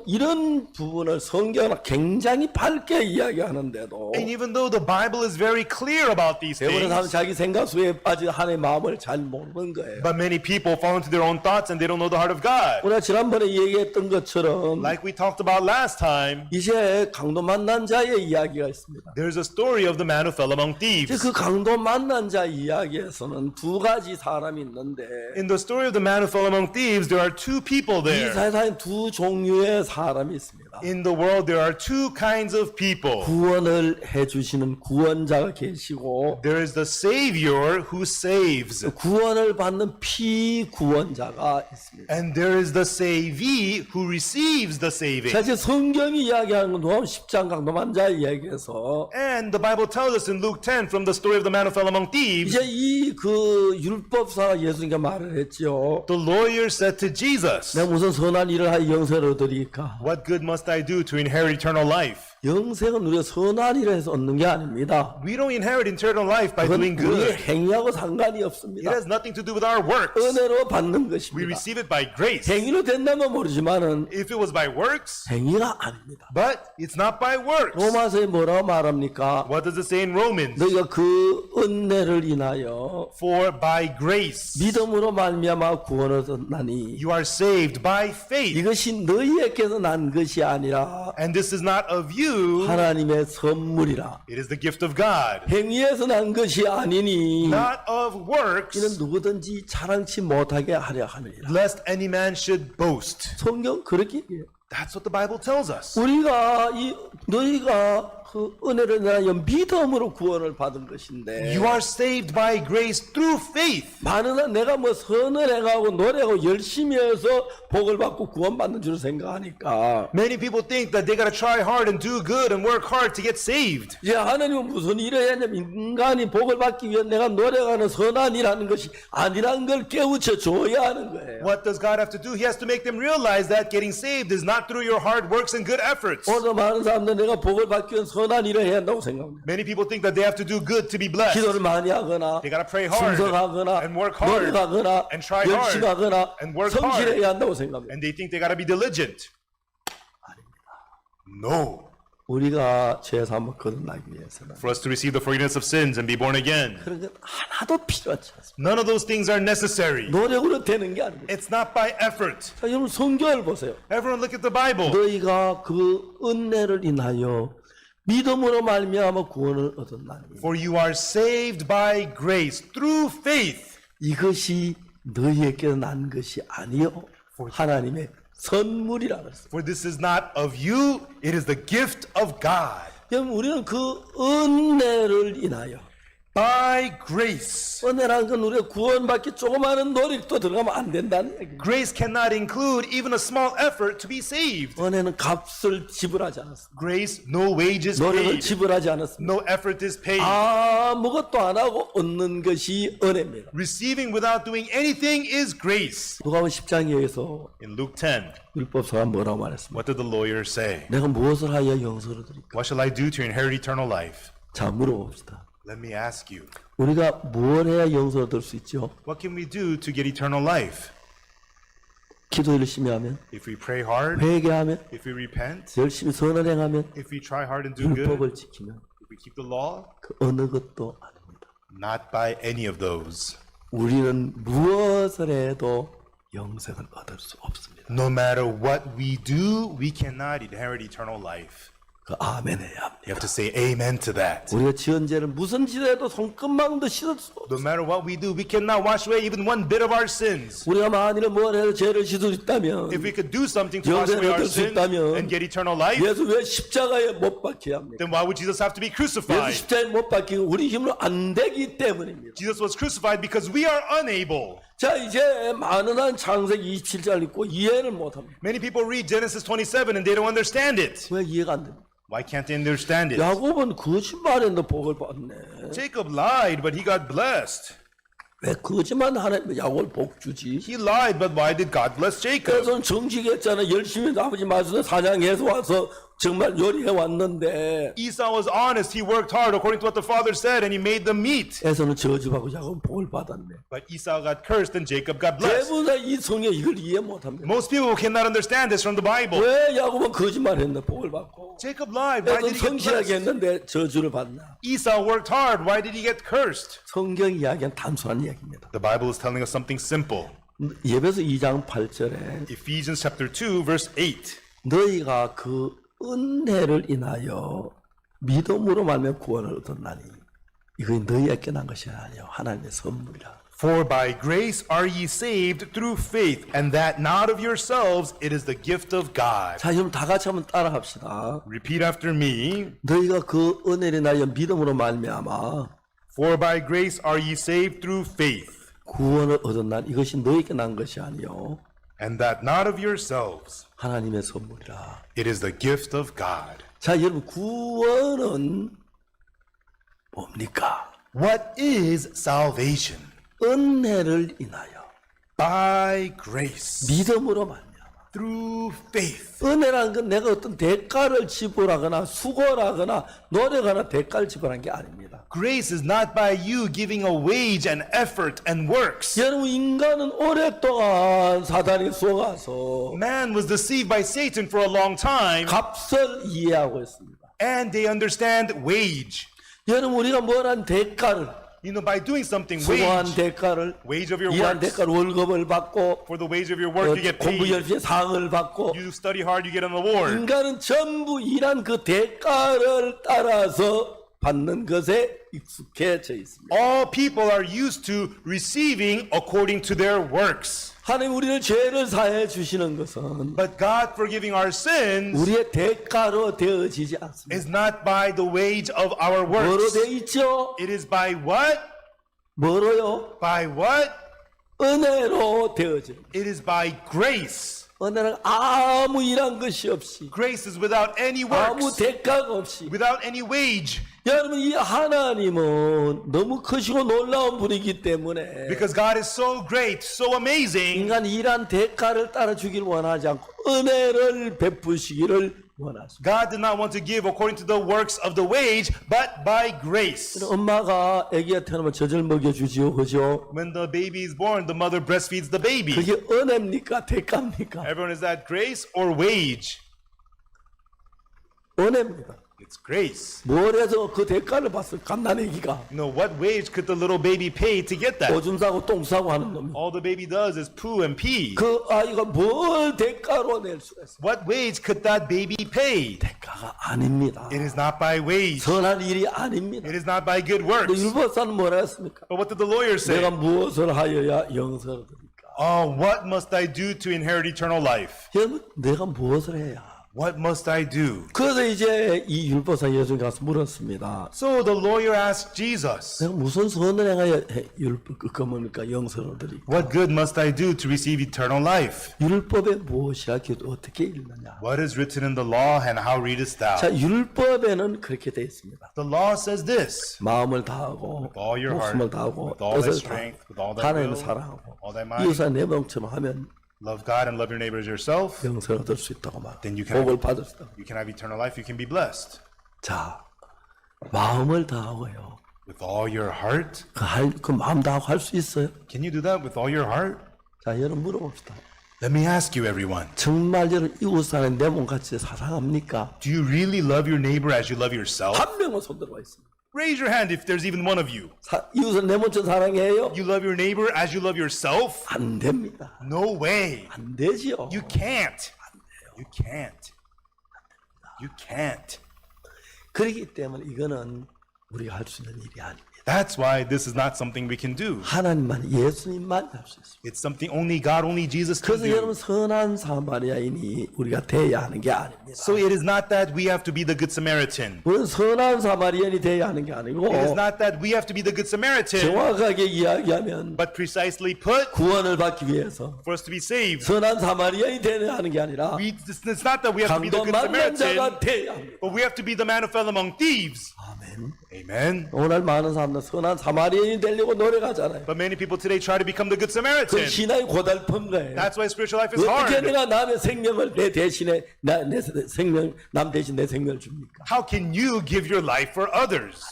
이런 부분을 성경은 굉장히 밝게 이야기하는데도 And even though the Bible is very clear about these 대부분 사람 things, 자기 생각수에 빠져 하나님의 마음을 잘 모르는 거예요. but many people fall into their own thoughts and they don't know the heart of God. 우리가 지난번에 얘기했던 것처럼 Like we talked about last time, 이제 강도 만난 자의 이야기가 있습니다. there's a story of the man who fell among 이제 thieves. 그 강도 만난 자 이야기에서는 두 가지 사람이 있는데 In the story of the man who fell among thieves, there are two people 이 there. 세상에 두 종류의 사람이 있습니다. In the world, there are two kinds of people. 구원을 해주시는 구원자가 계시고 There is the Savior who saves, 구원을 받는 피구원자가 있습니다. and there is the savee who receives the saving. 자, 이제 성경이 이야기하는 건 누가 10장 강도만 자 이야기에서 And the Bible tells us in Luke 10 from the story of the man who fell among thieves, 이제 이 그 율법사가 예수님께 말을 했죠. the lawyer said to Jesus, 내가 무슨 선한 일을 하여 영생을 얻으리까? "What good must I do to inherit eternal life?" 영생은 우리가 선한 일을 해서 얻는 게 아닙니다. We don't inherit eternal life by 그건 doing 우리의 good. 행위하고 상관이 It 없습니다. has nothing to do with our works. 은혜로 받는 We 것입니다. receive it by grace. 행위로 된다면 모르지만은 If it was by works, 행위가 아닙니다. but it's not by works. 로마서에 뭐라고 말합니까? What does it say in Romans? 너희가 그 은혜를 인하여 For by grace 믿음으로 말미암아 구원을 얻나니 you are saved by faith, 이것이 너희에게서 난 것이 아니라 and this is not of you. 하나님의 선물이라. It is the gift of God, 행위에서 난 것이 아니니 not of 이는 works, 누구든지 자랑치 못하게 하려 함이라. lest any man should boast. 성경 그렇게 얘기해요. That's what the Bible tells us. 우리가 너희가 그 은혜를 인하여 믿음으로 구원을 받은 것인데 You are saved by grace through faith. 많은 내가 뭐 선을 해가고 노력하고 열심히 해서 복을 받고 구원받는 줄 생각하니까 Many people think that they gotta try hard and do good and work hard to get saved. 이제 하나님은 무슨 일을 해야 하냐면 인간이 복을 받기 위해 내가 노력하는 선한 일하는 것이 아니라는 걸 깨우쳐 줘야 하는 거예요. What does God have to do? He has to make them realize that getting saved is not through your hard works and good efforts. 오늘 많은 사람들 내가 복을 받기 위해 선한 일을 해야 한다고 생각합니다. Many people think that they have to do good to be blessed. 기도를 많이 하거나 They gotta pray hard 충성하거나 and work hard 노력하거나 and try hard 열심히 하거나 and work hard. 성실해야 한다고 생각합니다. And they think they gotta be diligent. No. 우리가 죄 사함을 거듭나기 위해서는 For us to receive the forgiveness of sins and be born again, 그런 건 하나도 필요하지 않습니다. none of those things are necessary. 노력으로 되는 게 아닙니다. It's not by effort. 자, 여러분 성경을 보세요. Everyone look at the Bible. 너희가 그 은혜를 인하여 믿음으로 말미암아 구원을 얻었나니 For you are saved by grace through faith. 이것이 너희에게 난 것이 아니요 하나님의 선물이라 그랬어요. For this is not of you, it is the gift of God. 여러분 우리는 그 은혜를 인하여 By grace. 은혜라는 건 우리가 구원받기 조그마한 노력도 들어가면 안 된다는 얘기입니다. Grace cannot include even a small effort to be saved. 은혜는 값을 지불하지 않았습니다. Grace, no wages 노력을 paid. 지불하지 않았습니다. No effort is paid. 아무것도 안 하고 얻는 것이 은혜입니다. Receiving without doing anything is grace. 누가복음 10장에서 In Luke 10, 율법사가 뭐라고 말했습니까? what did the lawyer say? 내가 무엇을 하여 영생을 얻으리까? What shall I do to inherit eternal life? 자, 물어봅시다. Let me ask you, 우리가 뭘 해야 영생을 얻을 수 있죠? what can we do to get eternal life? 기도 열심히 하면, If we pray hard, 회개하면, if we repent, 열심히 선을 행하면, if we try hard and do good, 율법을 지키면 if we keep the law, 그 어느 것도 아닙니다. not by any of those. 우리는 무엇을 해도 영생을 얻을 수 없습니다. No matter what we do, we cannot inherit eternal life. 그 아멘 해야 합니다. You have to say amen to that. 우리가 지은 죄를 무슨 짓을 해도 손끝만도 씻을 수 없습니다. No matter what we do, we cannot wash away even one bit of our sins. 우리가 만일에 뭘 해도 죄를 씻을 수 있다면 If we could do something to wash 영생을 away our 얻을 수 sins 있다면 and get eternal life, 예수 왜 십자가에 못 박혀야 합니까? then why would Jesus have to be 예수 crucified? 십자가에 못 박히고 우리 힘으로 안 되기 때문입니다. Jesus was crucified because we are unable. 자, 이제 많은 한 창세기 27장 읽고 이해를 못합니다. Many people read Genesis 27 and they don't understand it. 왜 이해가 안 됩니까? Why can't they understand it? 야곱은 거짓말했는데 복을 받네. Jacob lied, but he got blessed. 왜 거짓말 하나님 야곱을 복 주지? He lied, but why did God bless Jacob? 그래서 정직했잖아. 열심히 아버지 말씀에 사냥해서 와서 정말 요리해 왔는데 Esau was honest. He worked hard according to what the father said, and he made them meat. 에서는 저주받고 야곱은 복을 받았네. But Esau got cursed, and Jacob got blessed. 대부분 이 성경 이걸 이해 못합니다. Most people cannot understand this from the Bible. 왜 야곱은 거짓말했나 복을 받고? Jacob lied. Why 에서는 did he get 성실하게 blessed? 했는데 저주를 받나? Esau worked hard. Why did he get cursed? 성경 이야기는 단순한 이야기입니다. The Bible is telling us something simple. 예배서 2장 8절에 Ephesians chapter 2, verse 8. 너희가 그 은혜를 인하여 믿음으로 말며 구원을 얻었나니 이거 너희에게 난 것이 아니요 하나님의 선물이라. For by grace are ye saved through faith, and that not of yourselves, it is the gift of God. 자, 그럼 다 같이 한번 따라합시다. Repeat after me. 너희가 그 은혜를 인하여 믿음으로 말미암아 For by grace are ye saved through faith, 구원을 얻었나니 이것이 너희에게 난 것이 아니요 and that not of yourselves, 하나님의 선물이라. it is the gift of God. 자, 여러분 구원은 뭡니까? What is salvation? 은혜를 인하여 By grace, 믿음으로 말미암아 through faith. 은혜라는 건 내가 어떤 대가를 지불하거나 수고하거나 노력하거나 대가를 지불한 게 아닙니다. Grace is not by you giving a wage and effort and works. 여러분 인간은 오랫동안 사단이 속아서 Man was deceived by Satan for a long time, 값을 이해하고 있습니다. and they understand wage. 여러분 우리가 뭐란 대가를 You know, by doing something, 수고한 wage, 대가를 wage of your 일한 works. 대가를 월급을 받고 For the wage of your work, you get 공부 paid. 열심히 상을 받고 You study hard, you get an award. 인간은 전부 일한 그 대가를 따라서 받는 것에 익숙해져 있습니다. All people are used to receiving according to their works. 하나님 우리를 죄를 사해 주시는 것은 But God forgiving our sins 우리의 대가로 되어지지 않습니다. is not by the wage of our 뭐로 works. 되어 있죠? It is by what? 뭐로요? By what? 은혜로 되어집니다. It is by grace. 은혜는 아무 일한 것이 없이 Grace is without any 아무 works, 대가가 없이 without any wage. 여러분 이 하나님은 너무 크시고 놀라운 분이기 때문에 Because God is so great, so amazing. 인간 일한 대가를 따라주기를 원하지 않고 은혜를 베푸시기를 원하십니다. God did not want to give according to the works of the wage, but by grace. 엄마가 아기가 태어나면 젖을 먹여주지요, 그죠? When the baby is born, the mother breastfeeds the baby. 그게 은혜입니까? 대가입니까? Everyone, is that grace or wage? 은혜입니다. It's grace. 뭘 해서 그 대가를 받을 갓난아기가 You know, what wage could the little baby pay to get that? 오줌 싸고 똥 싸고 하는 놈이 All the baby does is poo and pee. 그 아이가 뭘 대가로 낼 수가 있어요? What wage could that baby pay? 대가가 아닙니다. It is not by wage. 선한 일이 아닙니다. It is not by good 또 works. 율법사는 뭐라 했습니까? But what did the lawyer say? 내가 무엇을 하여야 영생을 얻을까? Oh, what must I do to inherit eternal life? 여러분 내가 무엇을 해야? What must I do? 그래서 이제 이 율법사 예수님 가서 물었습니다. So the lawyer asked Jesus, 내가 무슨 선을 행하여 율법 그뭡니까 영생을 얻으리까? what good must I do to receive eternal life? 율법에 무엇이라 기도 어떻게 읽느냐? What is written in the law and how readest thou? 자 율법에는 그렇게 되어 있습니다. The law says this. 마음을 다하고 With all your heart, 목숨을 다하고 with all thy 뜻을 strength, with all 다하고 thy 하나님을 will, 사랑하고 all thy mind, 이웃을 내 몸처럼 하면 love God and love your neighbor as yourself, 영생을 얻을 수 있다고 말. then you can 복을 받을 수 있다. you can have eternal life, you can be blessed. 자 마음을 다하고요. With all your heart? 그 마음 다하고 할 수 있어요? Can you do that with all your heart? 자 여러분 물어봅시다. Let me ask you, everyone. 정말 여러분 이웃 사람 내 몸같이 사랑합니까? Do you really love your neighbor as you love yourself? 한 명은 손 들어와 있습니다. Raise your hand if there's even one of you. 이웃을 내 몸처럼 사랑해요? You love your neighbor as you love yourself? 안 됩니다. No way. 안 되지요. You can't. You can't. You can't. 그렇기 때문에 이거는 우리가 할 수 있는 일이 아닙니다. That's why this is not something we can do. 하나님만 예수님만 할 수 있습니다. It's something only God, only Jesus can 그래서 do. 여러분 선한 사마리아인이 우리가 돼야 하는 게 아닙니다. So it is not that we have to be the good Samaritan. 우리는 선한 사마리아인이 돼야 하는 게 아니고 It is not that we have to be the good Samaritan. 정확하게 이야기하면 But precisely put, 구원을 받기 위해서 for us to be saved, 선한 사마리아인이 되야 하는 게 아니라 it's not that we have to be the 강도 good 만난 Samaritan, 자가 돼야 합니다. but we have to be the man who fell among thieves. Amen. 오늘 많은 사람들 선한 사마리아인이 되려고 노력하잖아요. But many people today try to become the Good 그 Samaritan. 신앙이 고달픈 거예요. That's why spiritual life is 어떻게 hard. 내가 남의 생명을 내 대신에 내 생명 남 대신 내 생명을 줍니까? How can you give your life for others?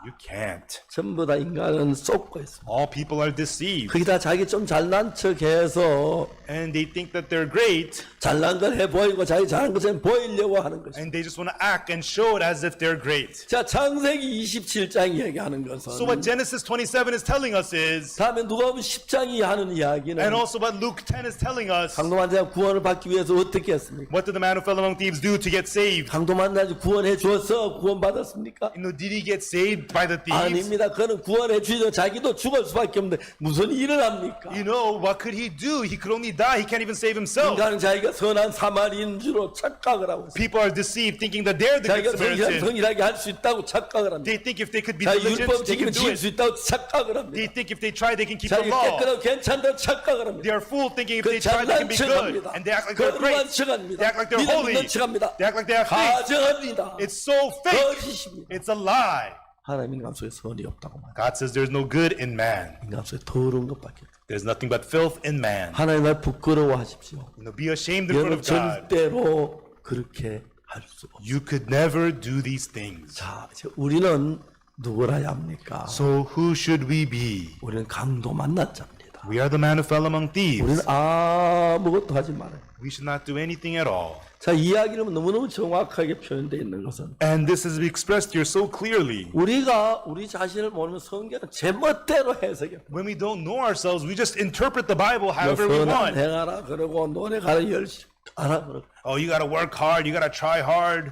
You can't. 전부 다 인간은 속고 있습니다. All people are deceived. 거기다 자기 좀 잘난 척해서 And they think that they're great. 잘난 걸 해 보이고 자기 잘난 것을 보이려고 하는 것입니다. And they just want to act and show it as if they're great. 자, 창세기 27장 얘기하는 것은 So what Genesis 27 is telling us is, 다음에 누가복음 10장이 하는 이야기는 and also what Luke 10 is telling us, 강도만 자 구원을 받기 위해서 어떻게 했습니까? what did the man who fell among thieves do to get saved? 강도만 자 구원해 주어서 구원받았습니까? Did he get saved by the thieves? 아닙니다. 그는 구원해 주죠. 자기도 죽을 수밖에 없는데 무슨 일을 합니까? What could he do? He could only die. He can't even save himself. 인간은 자기가 선한 사마리인 줄로 착각을 하고 있어요. People are deceived, thinking that they're the 자기가 good Samaritan. 성실하게 할 수 있다고 착각을 합니다. They think if they could be 자기 diligent, 율법 they 지키면 can do 지킬 수 it. 있다고 착각을 합니다. They think if they try, they can keep the 자기 law. 깨끗하고 괜찮다고 착각을 합니다. They are fooled, thinking if 그 they try, they can 잘난 be good. 척합니다. And they act like they're 거룩한 great. 척합니다. They act like they're 믿음 holy. 있는 척합니다. They act like they have faith. 가정합니다. It's so fake. 거짓입니다. It's a lie. 하나님 인간 속에 선이 없다고 말합니다. God says there's no good in man. 인간 속에 더러운 것밖에 없다. There's nothing but filth in man. 하나님 날 부끄러워하십시오. Be ashamed in front 여러분 of God. 절대로 그렇게 할 수 없어요. You could never do these things. 자, 이제 우리는 누구라야 합니까? So who should we be? 우리는 강도 만난 자입니다. We are the man who fell among thieves. 우리는 아무것도 하지 말아요. We should not do anything at all. 자, 이야기는 너무너무 정확하게 표현되어 있는 것은 And this is expressed here so clearly. 우리가 우리 자신을 모르면 성경은 제멋대로 해석해요. When we don't know ourselves, we just interpret the Bible however we 선한 want. 행하라 그러고 노력하라 열심히 하라 그러고 Oh, you gotta work hard, you gotta try hard.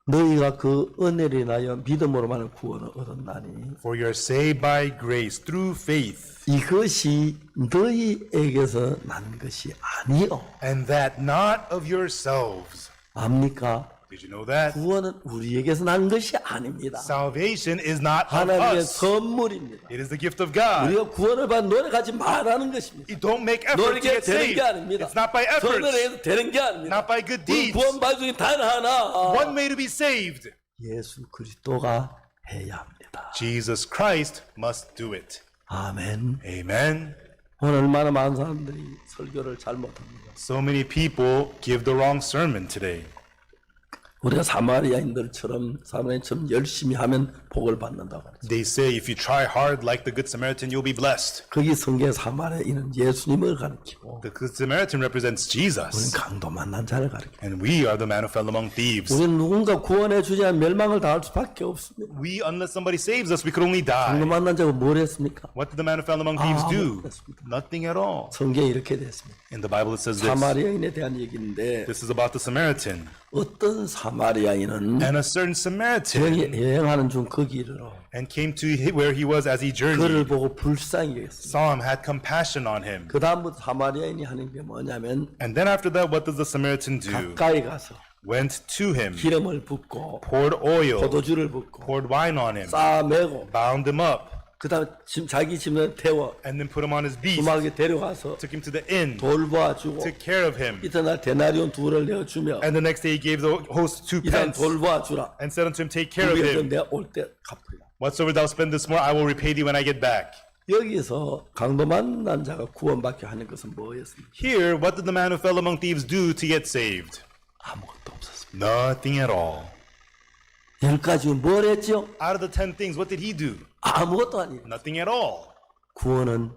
너희가 그 은혜를 인하여 믿음으로만 구원을 얻었나니 For you're saved by grace through faith. 이것이 너희에게서 난 것이 아니요. And that not of yourselves. 압니까? Did you know that? 구원은 우리에게서 난 것이 아닙니다. Salvation is not of 하나님의 us. 선물입니다. It is the gift of God. 우리가 구원을 받아 노력하지 말라는 것입니다. You don't make effort to 노력해 get 되는 saved. 게 아닙니다. It's not by efforts. 선을 해서 되는 게 아닙니다. Not by good 우리 deeds. 구원받은 중에 단 하나 One way to be saved. 예수 그리스도가 해야 합니다. Jesus Christ must do it. 아멘. Amen. 오늘 얼마나 많은 사람들이 설교를 잘못합니다. So many people give the wrong sermon today. 우리가 사마리아인처럼 열심히 하면 복을 받는다고 그랬죠. They say if you try hard like the Good Samaritan, you'll be blessed. 거기 성경 사마리아인은 예수님을 가리키고 The Good Samaritan represents 우리는 Jesus. 강도 만난 자를 가리키고 And we are the man who fell among thieves. 우리는 누군가 구원해 주지 않으면 멸망을 당할 수밖에 없습니다. We, unless somebody saves us, we could only 강도 die. 만난 자가 뭘 했습니까? What did the man who fell among thieves do? 그렇습니다. Nothing at all. 성경에 이렇게 됐습니다. In the Bible it says this. 사마리아인에 대한 얘기인데 This is about the Samaritan. 어떤 사마리아인은 And a certain Samaritan 여행하는 중 그 길으로 and came to where he was as he 그를 journeyed. 보고 불쌍히 여겼습니다. Saw him, had compassion on him. 그 다음부터 사마리아인이 하는 게 뭐냐면 And then after that, what does the Samaritan do? 가까이 가서 Went to him, 기름을 붓고 poured oil, 포도주를 붓고 poured wine on him, 싸매고 bound him up, 그 다음에 자기 집에 태워 and then put him on his beast, 주막에 데려가서 took him to the inn, 돌보아주고 took care of him. 이튿날 데나리온 2를 내어주며 And the next day he gave the host 2 이단 pence 돌보아주라. and said unto him, take care of 우리가 him. 내가 올 때 갚으리라. Whatsoever thou spend this more, I will repay thee when I get back. 여기서 강도 만난 자가 구원받게 하는 것은 뭐였습니까? Here, what did the man who fell among thieves do to get saved? 아무것도 없었습니다. Nothing at all. 10가지 뭘 했죠? Out of the 10 things, what did he do? 아무것도 아니에요. Nothing at all. 구원은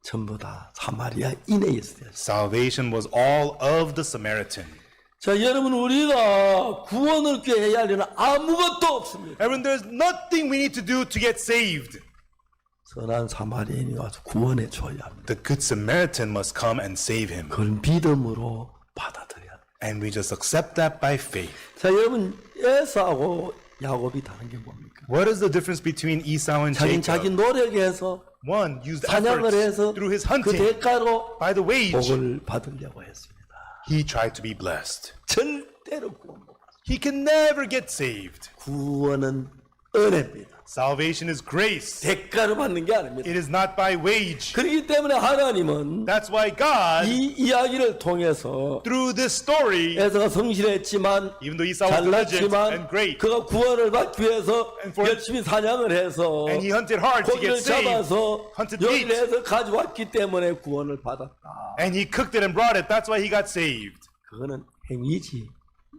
전부 다 사마리아인에 있어요. Salvation was all of the Samaritan. 자, 여러분 우리가 구원을 얻게 해야 하려는 아무것도 없습니다. Everyone, there's nothing we need to do to get saved. 선한 사마리아인이 와서 구원해 줘야 합니다. The good Samaritan must come and save him. 그걸 믿음으로 받아들여야 합니다. And we just accept that by faith. 자, 여러분 에사하고 야곱이 다른 게 뭡니까? What is the difference between Esau and 자기 Jacob? 노력해서 One used 사냥을 efforts 해서 through his 그 hunting. 대가로 By the wage, 복을 받으려고 했습니다. he tried to be blessed. 절대로 구원 못 받습니다. He can never get saved. 구원은 은혜입니다. Salvation is grace. 대가로 받는 게 아닙니다. It is not by wage. 그렇기 때문에 하나님은 That's why God, 이 이야기를 통해서 through this story, 에서가 성실했지만 even though Esau was diligent 잘났지만 and great, 그가 구원을 받기 위해서 And for- 열심히 사냥을 해서 and he hunted hard to 고기를 get saved, 잡아서 hunted meat, 요리해서 가져왔기 때문에 구원을 받았다. and he cooked it and brought it. That's why he got saved. 그거는 행위지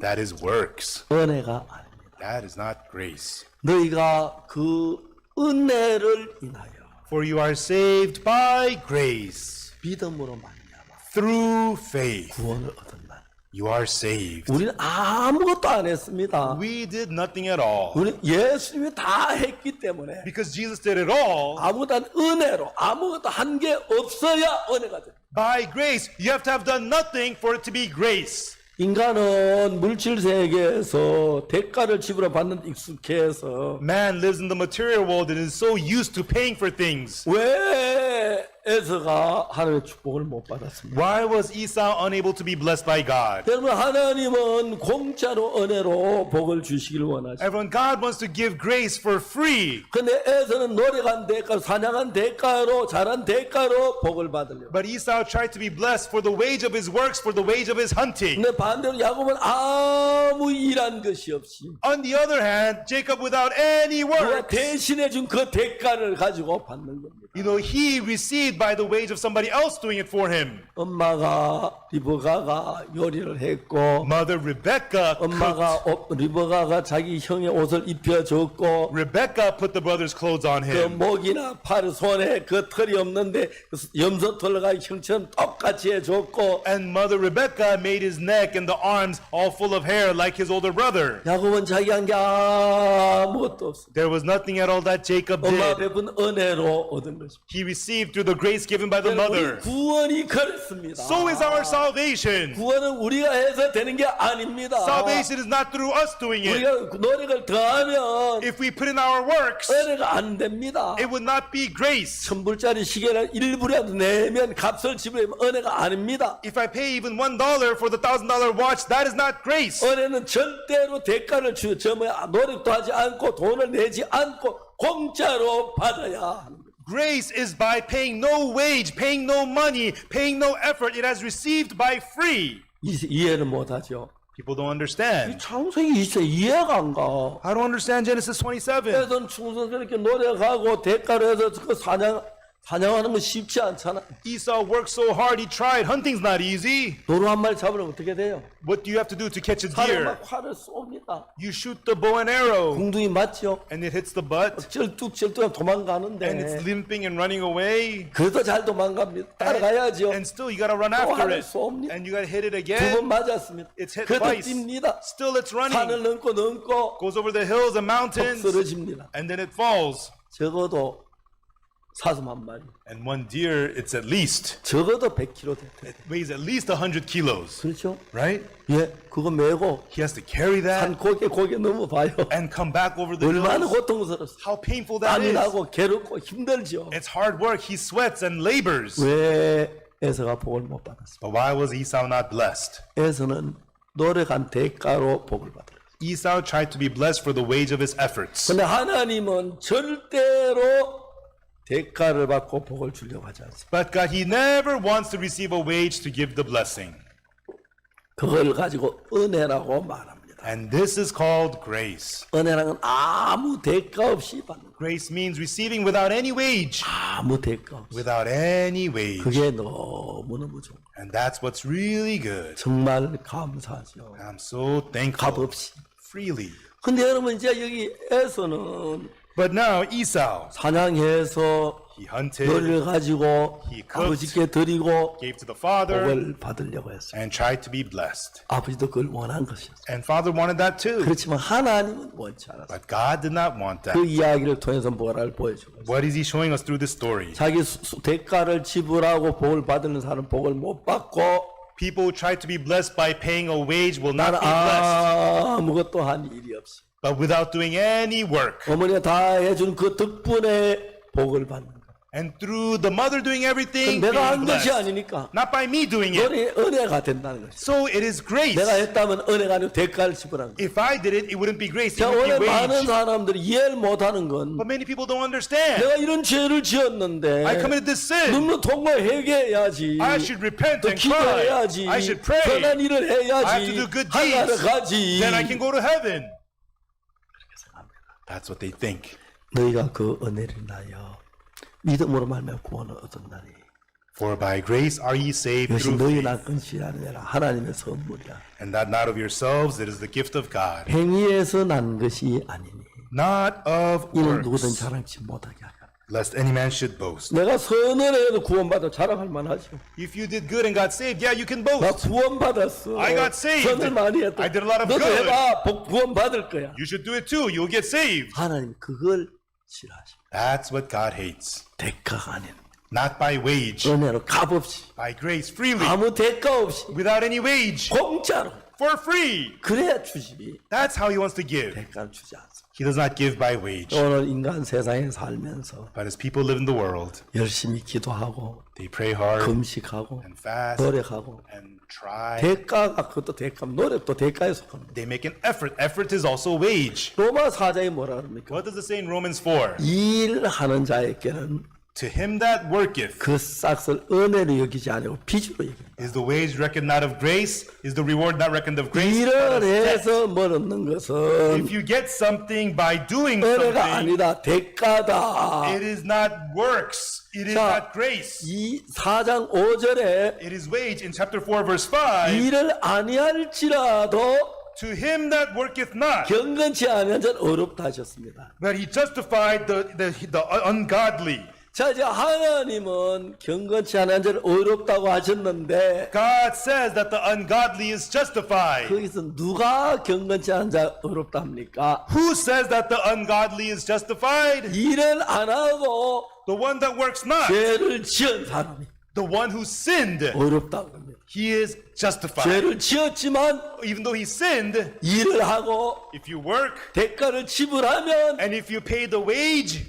That is works. 은혜가 아닙니다. That is not grace. 너희가 그 은혜를 인하여 For you are saved by grace, 믿음으로 말미암아 through faith. 구원을 얻었나. You are saved. 우리는 아무것도 안 했습니다. We did nothing at all. 우리는 예수님이 다 했기 때문에 Because Jesus did it all, 아무것도 안 은혜로 아무것도 한 게 없어야 은혜가 돼. by grace. You have to have done nothing for it to be grace. 인간은 물질 세계에서 대가를 지불해 받는 데 익숙해서 Man lives in the material world and is so used to paying for things. 왜 에서가 하나님의 축복을 못 받았습니까? Why was Esau unable to be blessed by God? 여러분 하나님은 공짜로 은혜로 복을 주시길 원하죠. Everyone, God wants to give grace for free. 근데 에서는 노력한 대가로 사냥한 대가로 잘한 대가로 복을 받으려고. But Esau tried to be blessed for the wage of his works, for the wage of his hunting. 근데 반대로 야곱은 아무 일한 것이 없이 On the other hand, Jacob, without any 누가 work, 대신해 준 그 대가를 가지고 받는 겁니다. he received by the wage of somebody else doing it for him. 엄마가 리브가가 요리를 했고 Mother Rebecca cooked. 리브가가 자기 형의 옷을 입혀줬고 Rebecca put the brother's clothes on 그 him. 목이나 팔 손에 그 털이 없는데 염소털과 형처럼 똑같이 해줬고 And Mother Rebecca made his neck and the arms all full of hair like his older brother. 야곱은 자기 한 게 아무것도 없어. There was nothing at all that Jacob 엄마 did. 베푼 은혜로 얻은 것입니다. He received through the grace given by the 우리 mother. 구원이 그렇습니다. So is our salvation. 구원은 우리가 해서 되는 게 아닙니다. Salvation is not through us doing it. 우리가 노력을 더하면 If we put in our works, 은혜가 안 됩니다. it would not be grace. 1000불짜리 시계를 1불이라도 내면 값을 지불하면 은혜가 아닙니다. If I pay even $1 for the $1,000 watch, that is not grace. 은혜는 절대로 대가를 주어 노력도 하지 않고 돈을 내지 않고 공짜로 받아야 하는 거예요. Grace is by paying no wage, paying no money, paying no effort. It has received by free. 이해를 못하죠. People don't understand. 창세기 20세 이해가 안 가. I don't understand Genesis 27. 그래서 충성스럽게 노력하고 대가로 해서 그 사냥하는 건 쉽지 않잖아. Esau worked so hard, he tried. Hunting's not easy. 도로 한 마리 잡으려면 어떻게 돼요? What do you have to do to catch a 사람 deer? 막 활을 쏩니다. You shoot the bow and arrow, 궁둥이 맞죠? and it hits the butt, 쩔뚝쩔뚝 and it's 도망가는데 limping and running away. 그래도 잘 도망갑니다. 따라가야죠. And still, you gotta run 또 after 활을 it. 쏩니다. And you gotta hit it 두 again. 번 맞았습니다. It's hit 그래도 twice. 뜁니다. Still, it's 산을 running. 넘고 Goes over the hills and 턱 mountains, 쓰러집니다. and then it falls. 적어도 사슴 한 마리. And one deer, it's at least, 적어도 100kg 됐대. it weighs at least 100 kilos, 그렇죠? right? 예, 그거 메고 He has to carry 산 that 고개 넘어봐요. and come back over the 얼마나 hills. 고통스럽어. How painful that 땀이 is. 나고 괴롭고 힘들죠. It's hard work. He sweats and labors. 왜 에서가 복을 못 받았습니까? But why was Esau not blessed? 에서는 노력한 대가로 복을 받았어요. Esau tried to be blessed for the wage of his efforts. 근데 하나님은 절대로 대가를 받고 복을 주려고 하지 않습니다. But God, He never wants to receive a wage to give the blessing. 그걸 가지고 은혜라고 말합니다. And this is called grace. 은혜라는 아무 대가 없이 받는 거예요. Grace means receiving without any wage. 아무 대가 없이. Without any wage. 그게 너무너무 좋은 거예요. And that's what's really good. 정말 감사하죠. I'm so 값 thankful. 없이. Freely. 근데 여러분 이제 여기에서는 But now Esau, 사냥해서 he hunted, 요리를 가지고 He cooked, 아버지께 드리고 gave to the father, 복을 받으려고 했어요. and tried to be blessed. 아버지도 그걸 원한 것이었어요. And father wanted that too. 그렇지만 하나님은 원치 않았어요. But God did not want that. 그 이야기를 통해서 뭐를 보여주고 있어요. What is He showing us through this story? 자기 대가를 지불하고 복을 받는 사람은 복을 못 받고 People who try to be blessed by paying a wage will not 나는 be blessed. 아무것도 한 일이 없어. But without doing any work. 어머니가 다 해준 그 덕분에 복을 받는 거야. And through the mother doing everything, 내가 being 한 것이 blessed. 아니니까 Not by me doing it. 은혜가 된다는 것이. So it is grace. 내가 했다면 은혜가 아니고 대가를 지불하는 거예요. If I did it, it wouldn't be grace. It 자, would 오늘 be 많은 wage. 사람들이 이해를 못하는 건 But many people don't understand. 내가 이런 죄를 지었는데 I committed this sin. 눈물 통과 회개해야지. I should repent 또 and cry. 기도해야지. I should pray. 선한 일을 I have to 해야지. do good 하나를 deeds. 가지. Then I can go to heaven. That's what they think. 너희가 그 은혜를 인하여 믿음으로 말미암아 구원을 얻었나니 For by grace are ye saved 이것이 through 너희 faith, 난 것이 아니라 하나님의 선물이라. and that not of yourselves, it is the gift of God, 행위에서 난 것이 아니니 not of 이는 누구든 works, 자랑치 못하게 하라. lest any man should boast. 내가 선을 해도 구원받아 자랑할 만하죠. If you did good and got saved, yeah, you can 나 boast. 구원받았어. I got saved. 선을 많이 했다. I did a lot of 너도 good. 해봐. 구원받을 거야. You should do it too. You'll get saved. 하나님 그걸 싫어하십니다. That's what God hates. 대가가 아닌 Not by wage, 은혜로 값없이 by grace, freely, 아무 대가 없이 without any wage, 공짜로 for free. 그래야 주지. That's how he wants to give. 대가를 주지 않습니다. He does not give by wage. 오늘 인간 세상에 살면서 But as people live in the world, 열심히 기도하고 they pray hard 금식하고 and fast 노력하고 and try. 대가가 그것도 대가 노력도 대가에 속합니다. They make an effort. Effort is also wage. 로마 4장에 뭐라 그럽니까? What does it say in Romans 4? 일하는 자에게는 To him that worketh 그 싹을 은혜로 여기지 아니고 빚으로 여깁니다. is the wage reckoned not of grace, is the reward not reckoned of grace. but 일을 of debt. 해서 뭘 얻는 것은 If you get something by doing 은혜가 something, 아니다. 대가다. it is not works. It is 자, not grace. 이 4장 5절에 It is wage in chapter 4 verse 5. 일을 아니할지라도 To him that worketh not, 경건치 아니한 자는 어렵다 하셨습니다. that he justified the ungodly. 자, 이제 하나님은 경건치 않은 자를 어렵다고 하셨는데 God says that the ungodly is justified. 거기서 누가 경건치 않은 자 어렵다 합니까? Who says that the ungodly is justified? 일을 안 하고 The one that works not. 죄를 지은 사람이 The one who sinned. 어렵다고 합니다. He is justified. 죄를 지었지만 Even though he sinned, 일을 하고 if you work 대가를 지불하면 and if you pay the wage,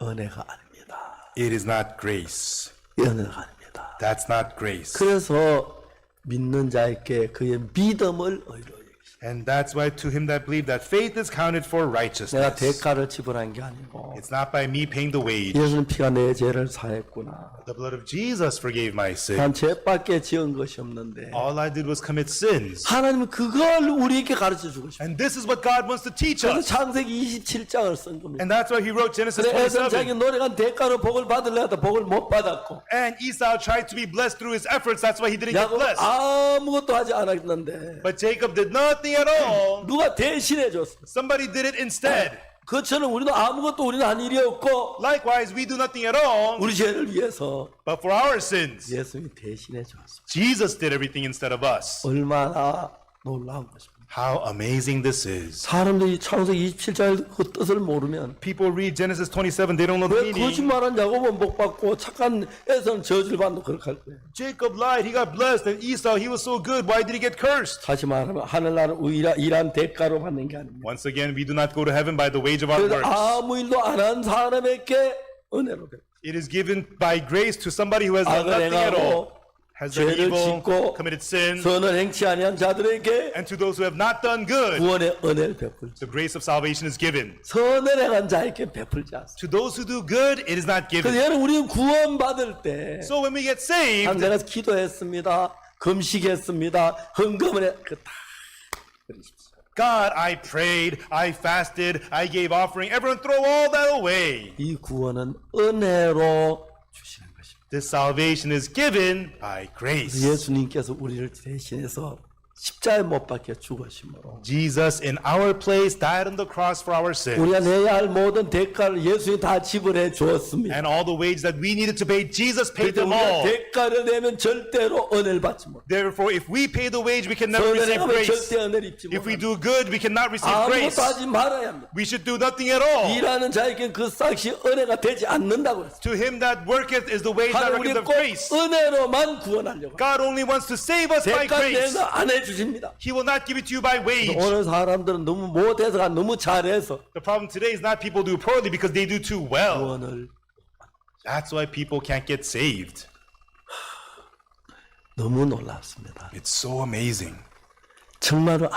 은혜가 아닙니다. it is not grace. 은혜가 아닙니다. That's not grace. 그래서 믿는 자에게 그의 믿음을 의로 여기시. And that's why to him that believe that faith is counted for 내가 righteousness. 대가를 지불한 게 아니고 It's not by me paying the wage. 예수님 피가 내 죄를 사했구나. The blood of Jesus forgave my sin. 난 죄밖에 지은 것이 없는데 All I did was commit sins. 하나님은 그걸 우리에게 가르쳐 주고 싶어요. And this is what God wants to teach 그래서 us. 창세기 27장을 쓴 겁니다. And that's why he wrote Genesis 그래 에서 자기 27. 노력한 대가로 복을 받으려 하다 복을 못 받았고 And Esau tried to be blessed through his efforts. That's why he didn't get 야곱 blessed. 아무것도 하지 않았는데 But Jacob did nothing at all. 누가 대신해 줬어. Somebody did it instead. 그처럼 우리도 아무것도 우리는 한 일이 없고 Likewise, we do nothing at all. 우리 죄를 위해서 But for our sins, 예수님이 대신해 줬어. Jesus did everything instead of us. 얼마나 놀라운 것입니다. How amazing this is. 사람들이 창세기 27장의 그 뜻을 모르면 People read Genesis 27, they don't know the 왜 meaning. 거짓말한 야곱은 복 받고 착한 에서는 저주를 받고 그렇게 할 거예요. Jacob lied, he got blessed, and Esau, he was so good, why did he get cursed? 다시 말하면 하늘나라는 일한 대가로 받는 게 아닙니다. Once again, we do not go to heaven by the wage of our 그래서 works. 아무 일도 안 한 사람에게 은혜로 돼. It is given by grace to somebody who has done 악을 nothing at all, 행하고 has done 죄를 evil, 짓고 committed sin, 선을 행치 아니한 자들에게 and to those who have not done good, 구원의 은혜를 베풀지. the grace of salvation is given. 선을 행한 자에게 베풀지 않습니다. To those who do good, it is not 그래서 given. 여러분 우리는 구원받을 때 So when we get saved, 내가 기도했습니다. 금식했습니다. 헌금을 해. 그다 버리십시오. God, I prayed, I fasted, I gave offering. Everyone throw all that away. 이 구원은 은혜로 주시는 것입니다. This salvation is given by grace. 예수님께서 우리를 대신해서 십자가에 못 박혀 죽으심으로 Jesus in our place died on the cross for our sins. 우리가 내야 할 모든 대가를 예수님이 다 지불해 주었습니다. And all the wage that we needed to pay, Jesus paid 그래서 them 우리가 all. 대가를 내면 절대로 은혜를 받지 못. Therefore, if we pay the wage, we can never receive 선을 grace. 절대 은혜를 입지 If we 못. do good, we cannot receive grace. 아무것도 하지 말아야 합니다. We should do nothing at all. 일하는 자에게 그 싹이 은혜가 되지 않는다고 그랬어요. To him that worketh is the wage not 하나님 우리 reckoned of 꼭 grace. 은혜로만 구원하려고. God only wants to save us by 대가 grace. 내서 안 해주십니다. He will not give it to you by wage. 오늘 사람들은 너무 못해서가 너무 잘해서 The problem today is not people do poorly because they do too well. 구원을 That's why people can't get saved. 너무 놀랍습니다. It's so amazing. 정말로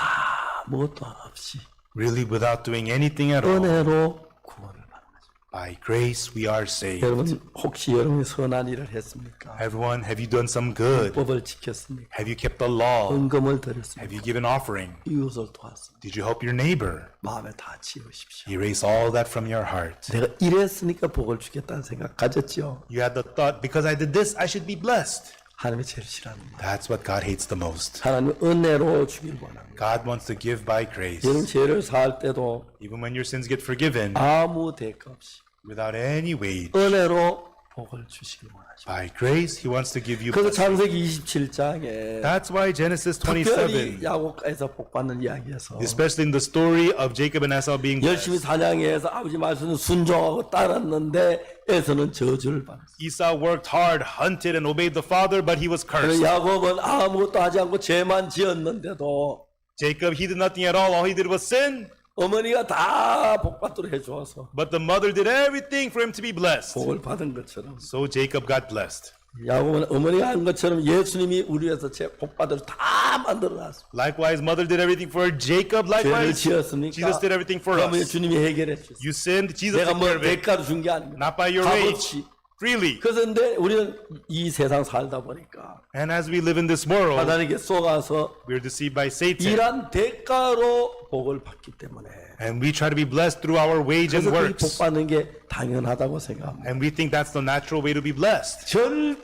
아무것도 없이 Really, without doing anything at all, 은혜로 구원을 받는 거죠. by grace we are saved. 여러분 혹시 여러분이 선한 일을 했습니까? Everyone, have you done some good? 법을 지켰습니까? Have you kept the law? 헌금을 드렸습니까? Have you given offering? 이웃을 도왔습니까? Did you help your neighbor? 마음에 다 지우십시오. Erase all that from your heart. 내가 이랬으니까 복을 주겠다는 생각 가졌죠. You had the thought, because I did this, I should be blessed. 하나님이 제일 싫어합니다. That's what God hates the most. 하나님 은혜로 주길 원합니다. God wants to give by grace. 여러분 죄를 사할 때도 Even when your sins get forgiven, 아무 대가 없이 without any wage, 은혜로 복을 주시길 원하십니다. by grace, He wants to give you 그래서 blessing. 창세기 27장에 That's why Genesis 특별히 27, 야곱에서 복받는 이야기에서 especially in the story of Jacob and Esau being 열심히 blessed, 사냥해서 아버지 말씀을 순종하고 따랐는데 에서는 저주를 받았어요. Esau worked hard, hunted, and obeyed the father, but he was 그래서 cursed. 야곱은 아무것도 하지 않고 죄만 지었는데도 Jacob, he did nothing at all he did was sin, 어머니가 다 복받도록 해주어서 but the mother did everything for him to be blessed. 복을 받은 것처럼 So Jacob got blessed. 야곱은 어머니가 한 것처럼 예수님이 우리 위해서 복받을 다 만들어놨습니다. Likewise, mother did everything for 죄를 Jacob. Likewise, 지었습니까? Jesus did everything for 그러면 us. 주님이 해결해 주셨어요. You sinned, Jesus 내가 took 뭐 care of it. 대가로 준 게 아닙니다. Not by your 값없이. wage, freely. 그런데 우리는 이 세상 살다 보니까 And as we live in this world, 사단에게 속아서 we're deceived by Satan. 일한 대가로 복을 받기 때문에 And we try to be blessed through our wage and 그래서 그 works. 복 받는 게 당연하다고 생각합니다. And we think that's the natural way to be blessed.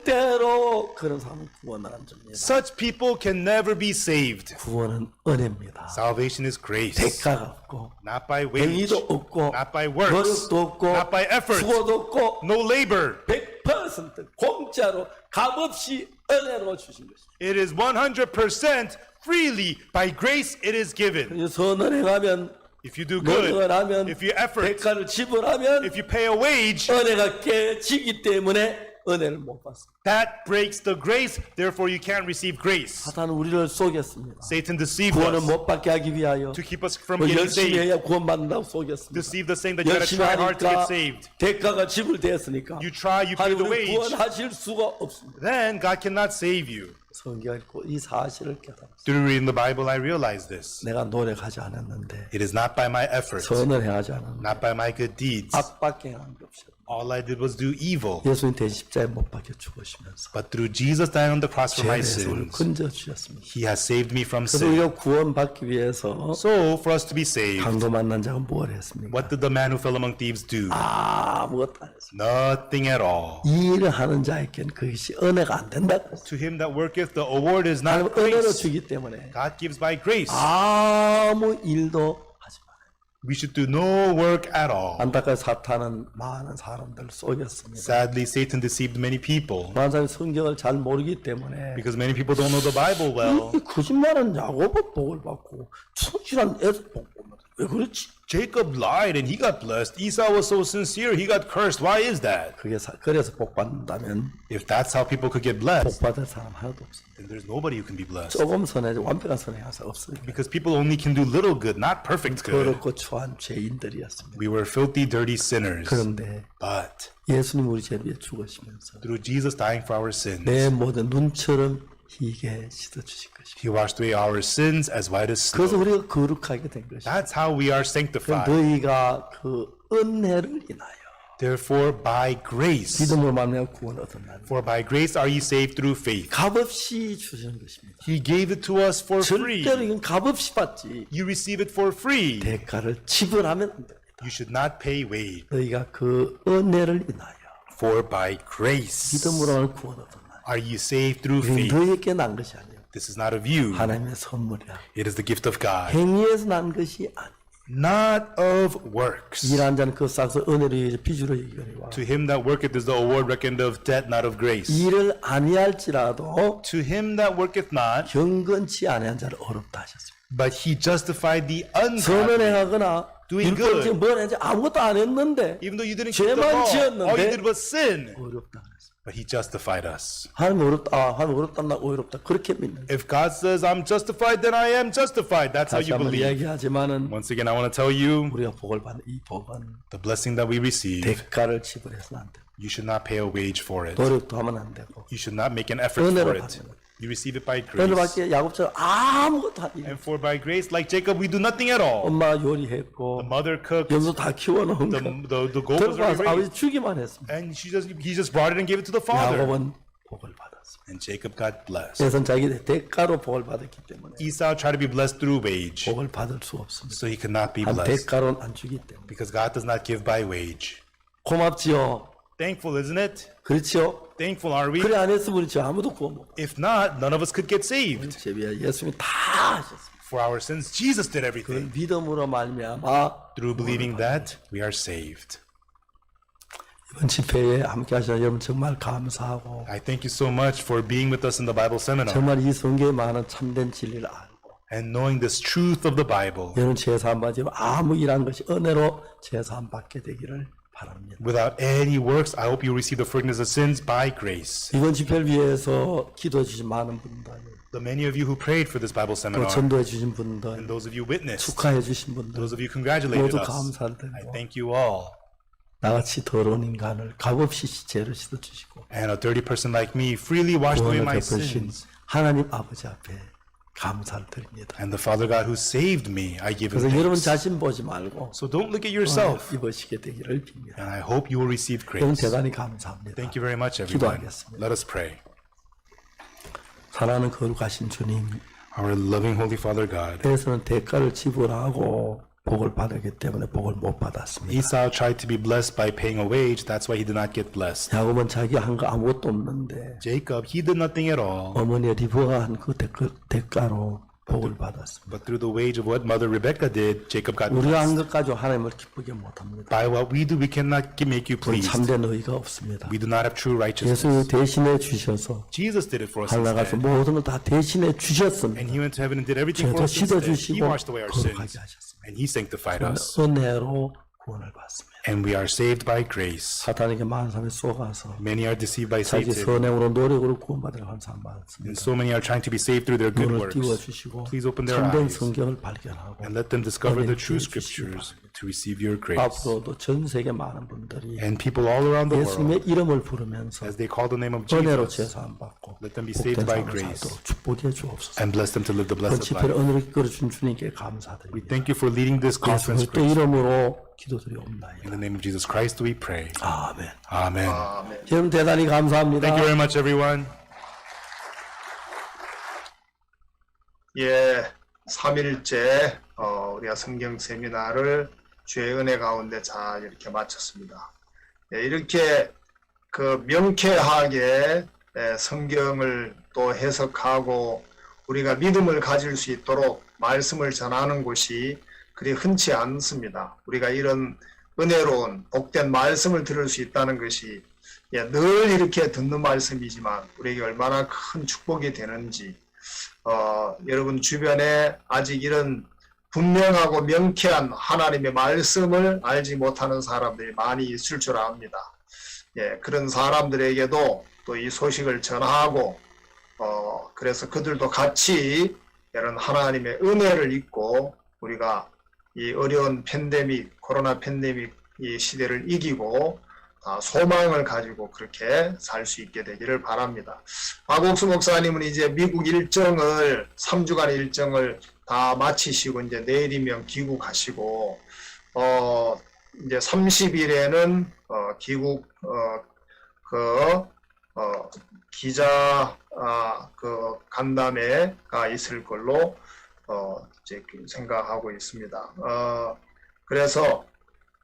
절대로 그런 사람은 구원을 안 줍니다. Such people can never be saved. 구원은 은혜입니다. Salvation is grace. 대가가 없고 Not by wage, 행위도 없고 not by works, 노력도 없고 not by effort, 수고도 없고 no labor. 100% 공짜로 값없이 은혜로 주신 것입니다. It is 100% freely. By grace it is given. 그래서 선을 행하면 If you do good, 노력을 하면 if you effort, 대가를 지불하면 if you pay a wage, 은혜가 깨지기 때문에 은혜를 못 받습니다. that breaks the grace. Therefore, you can't receive grace. 사탄은 우리를 속였습니다. Satan deceived 구원을 us 못 받게 하기 위하여 to keep us from 뭐 getting 열심히 saved. 해야 구원받는다고 속였습니다. Deceived us saying that you gotta 열심히 try hard to get 하니까 saved. 대가가 지불되었으니까 You try, you pay the 하나님은 wage. 구원하실 수가 없습니다. Then God cannot save you. 성경 읽고 이 사실을 깨달았습니다. Through reading the Bible, I realized this. 내가 노력하지 않았는데 It is not by my effort, 선을 행하지 않았는데 not by my good deeds. 악밖에 행한 게 없어요. All I did was do evil. 예수님 대신 십자가에 못 박혀 죽으시면서 But through Jesus dying on the cross for my 죄에서 우리를 sins, 건져 주셨습니다. He has saved me from 그래서 sin. 우리가 구원받기 위해서 So, for us to be saved, 강도 만난 자가 뭘 했습니까? what did the man who fell among thieves do? 아무것도 안 했습니다. Nothing at all. 이 일을 하는 자에겐 그것이 은혜가 안 된다고 했어요. To him that worketh, the award is 하나님 not 은혜로 grace. 주기 때문에 God gives by grace. 아무 일도 하지 말아요. We should do no work at all. 안타까운 사탄은 많은 사람들을 속였습니다. Sadly, Satan deceived many people 많은 사람이 성경을 잘 모르기 때문에 because many people don't know the Bible well. 이 거짓말은 야곱은 복을 받고 충실한 에서 복 받는 왜 그렇지? Jacob lied and he got blessed. Esau was so sincere, he got cursed. Why is that? 그게 그래서 복 받는다면 If that's how people could get 복 blessed, 받을 사람 하나도 없습니다. then there's nobody who can be blessed. 조금 선해 완벽한 선행하사 없으니까 Because people only can do little good, not perfect good. 더럽고 추한 죄인들이었습니다. We were filthy, dirty sinners. 그런데 But 예수님 우리 죄 위해 죽으시면서 through Jesus dying for our sins, 내 모든 눈처럼 희게 씻어주신 것입니다. He washed away our sins as white as 그래서 snow. 우리가 거룩하게 된 것입니다. That's how we are 그럼 sanctified. 너희가 그 은혜를 인하여 Therefore, by grace, 믿음으로 말미암아 구원을 얻었나니 for by grace are ye saved through faith. 값없이 주시는 것입니다. He gave it to us for free. 절대로 이건 값없이 받지 You receive it for free. 대가를 지불하면 안 됩니다. You should not pay wage. 너희가 그 은혜를 인하여 For by grace 믿음으로 구원 얻었나니 are ye saved through 이건 faith. 너희에게 난 것이 아니에요. This is not of you. 하나님의 선물이야. It is the gift of God, 행위에서 난 것이 아니에요. not of works. 일하는 자는 그 싹서 은혜로 얘기해 비주로 얘기하니와 To him that worketh is the award reckoned of debt, not of grace. 일을 아니할지라도 To him that worketh not, 경건치 아니한 자를 어렵다 하셨습니다. but he justified the 선을 ungodly. 행하거나 Doing 율법을 good. 뭘 했는지 아무것도 안 했는데 Even though you didn't keep the 죄만 law, all you 지었는데 did was sin. 어렵다 그랬습니다. but he justified us. 하나님 어렵다, 하나님 어렵다, 나 어렵다. 그렇게 믿는. If God says I'm justified, then I am justified. That's how 다시 you 한번 believe. 이야기하지만은 Once again, I want to tell you 우리가 복을 받는 이 복은 the blessing that we receive, 대가를 지불해서는 안 돼. you should not pay a wage for it. 노력도 하면 안 되고. You should not make an effort for 은혜로 it. 받는 거예요. You receive it by 은혜로 grace. 받기에 야곱처럼 아무것도 안 일. And for by grace, like Jacob, we do nothing at all. 엄마 요리했고 The mother cooked. 염소 다 키워놓은 거. The goat was 들고 와서 already 아버지 주기만 했습니다. and he just brought it and gave it to the father. 야곱은 복을 받았습니다. And Jacob got blessed. 그래서 자기 대가로 복을 받았기 때문에 Esau tried to be blessed through wage, 복을 받을 수 없습니다. so he could not be 한 blessed 대가로는 안 주기 때문에. because God does not give by wage. 고맙지요. Thankful, isn't it? 그렇지요. Thankful, are we? 그래 안 했으면 그렇지 아무도 구원 못. If not, none of us could get saved. 제비야 예수님이 다 하셨습니다. For our sins, Jesus did 그 everything. 믿음으로 말미암아 Through believing that, we are saved. 이번 집회에 함께 하셔서 여러분 정말 감사하고 I thank you so much for being with us in the Bible seminar 정말 이 성경에 많은 참된 진리를 알고 and knowing this truth of the Bible. 여러분 제사함 받으면 아무 일한 것이 은혜로 제사함 받게 되기를 바랍니다. Without any works, I hope you receive the forgiveness of sins by grace. 이번 집회를 위해서 기도해 주신 많은 분들, The many of you who prayed for this Bible 또 seminar 전도해 주신 and 분들, those of you witnessed, 축하해 주신 분들 those of you congratulated 모두 us, 감사드리고 I thank you all. 나같이 더러운 인간을 값없이 죄를 씻어 주시고 And a dirty person like me freely washed away 구원을 my 베푸신 sins. 하나님 아버지 앞에 감사를 드립니다. And the Father God who saved me, I give him 그래서 여러분 thanks. 자신 보지 말고 So don't look at yourself. 입으시게 되기를 빕니다. And I hope you will receive 여러분 grace. 대단히 감사합니다. Thank you very much, everyone. 기도하겠습니다. Let us pray. 사랑하는 거룩하신 주님, Our loving Holy Father God, 에서는 대가를 지불하고 복을 받았기 때문에 복을 못 받았습니다. Esau tried to be blessed by paying a wage. That's why he did not get blessed. 야곱은 자기 한 거 아무것도 없는데 Jacob, he did nothing at all. 어머니 리브가 한 그 대가로 복을 받았습니다. But through the wage of what Mother Rebecca did, Jacob got 우리가 한 blessed. 것 가지고 하나님을 기쁘게 못합니다. By what we do, we cannot make you pleased. 참된 의가 없습니다. We do not have true righteousness. 예수 대신해 주셔서 Jesus did it for us 하늘 가서 instead. 모든 걸 다 대신해 주셨습니다. And he went to heaven and did everything 죄도 for us instead. He 씻어주시고 washed away our 거룩하게 sins. 하셨습니다. And he sanctified us. 은혜로 구원을 받습니다. And we are saved by grace. 사탄에게 많은 사람이 속아서 Many are deceived by 자기 Satan. 선행으로 노력으로 구원받으려 하는 사람 And 많습니다. so many are trying to be saved through their good 눈을 works. 띄워주시고 Please open their 참된 eyes 성경을 발견하고 and let them discover the true 은혜 주시기 scriptures to receive your grace. 앞으로도 전 세계 많은 분들이 And people all around the world, 예수님의 이름을 부르면서 as they call the name of 은혜로 Jesus, 제사함 받고 let them be 복된 saved by 삶을 grace 살도록 축복해 주옵소서. and bless them to live the 이번 blessed 집회를 life. 은혜로 이끌어준 주님께 We 감사드립니다. thank you for leading this conference. 예수의 또 이름으로 기도드리옵나이다. In the name of Jesus Christ we pray. 아멘. Amen. 여러분 대단히 감사합니다. Thank you very much, everyone. 예, 3일째 우리가 성경 세미나를 주의 은혜 가운데 잘 이렇게 마쳤습니다. 예, 이렇게 그 명쾌하게 성경을 또 해석하고 우리가 믿음을 가질 수 있도록 말씀을 전하는 곳이 그리 흔치 않습니다. 우리가 이런 은혜로운 복된 말씀을 들을 수 있다는 것이 늘 이렇게 듣는 말씀이지만 우리에게 얼마나 큰 축복이 되는지 여러분 주변에 아직 이런 분명하고 명쾌한 하나님의 말씀을 알지 못하는 사람들이 많이 있을 줄 압니다. 예, 그런 사람들에게도 또 이 소식을 전하고 그래서 그들도 같이 이런 하나님의 은혜를 잊고 우리가 이 어려운 팬데믹, 코로나 팬데믹 이 시대를 이기고 소망을 가지고 그렇게 살 수 있게 되기를 바랍니다. 박옥수 목사님은 이제 미국 일정을 3주간 일정을 다 마치시고 이제 내일이면 귀국하시고 이제 30일에는 귀국 기자 간담회가 있을 걸로 이제 생각하고 있습니다. 그래서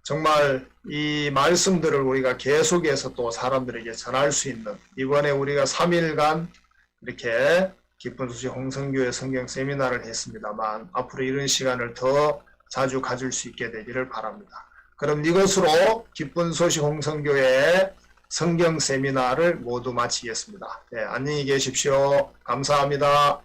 정말 이 말씀들을 우리가 계속해서 또 사람들에게 전할 수 있는 이번에 우리가 3일간 이렇게 기쁜 소식 홍성교회 성경 세미나를 했습니다만 앞으로 이런 시간을 더 자주 가질 수 있게 되기를 바랍니다. 그럼 이것으로 기쁜 소식 홍성교회 성경 세미나를 모두 마치겠습니다. 네, 안녕히 계십시오. 감사합니다.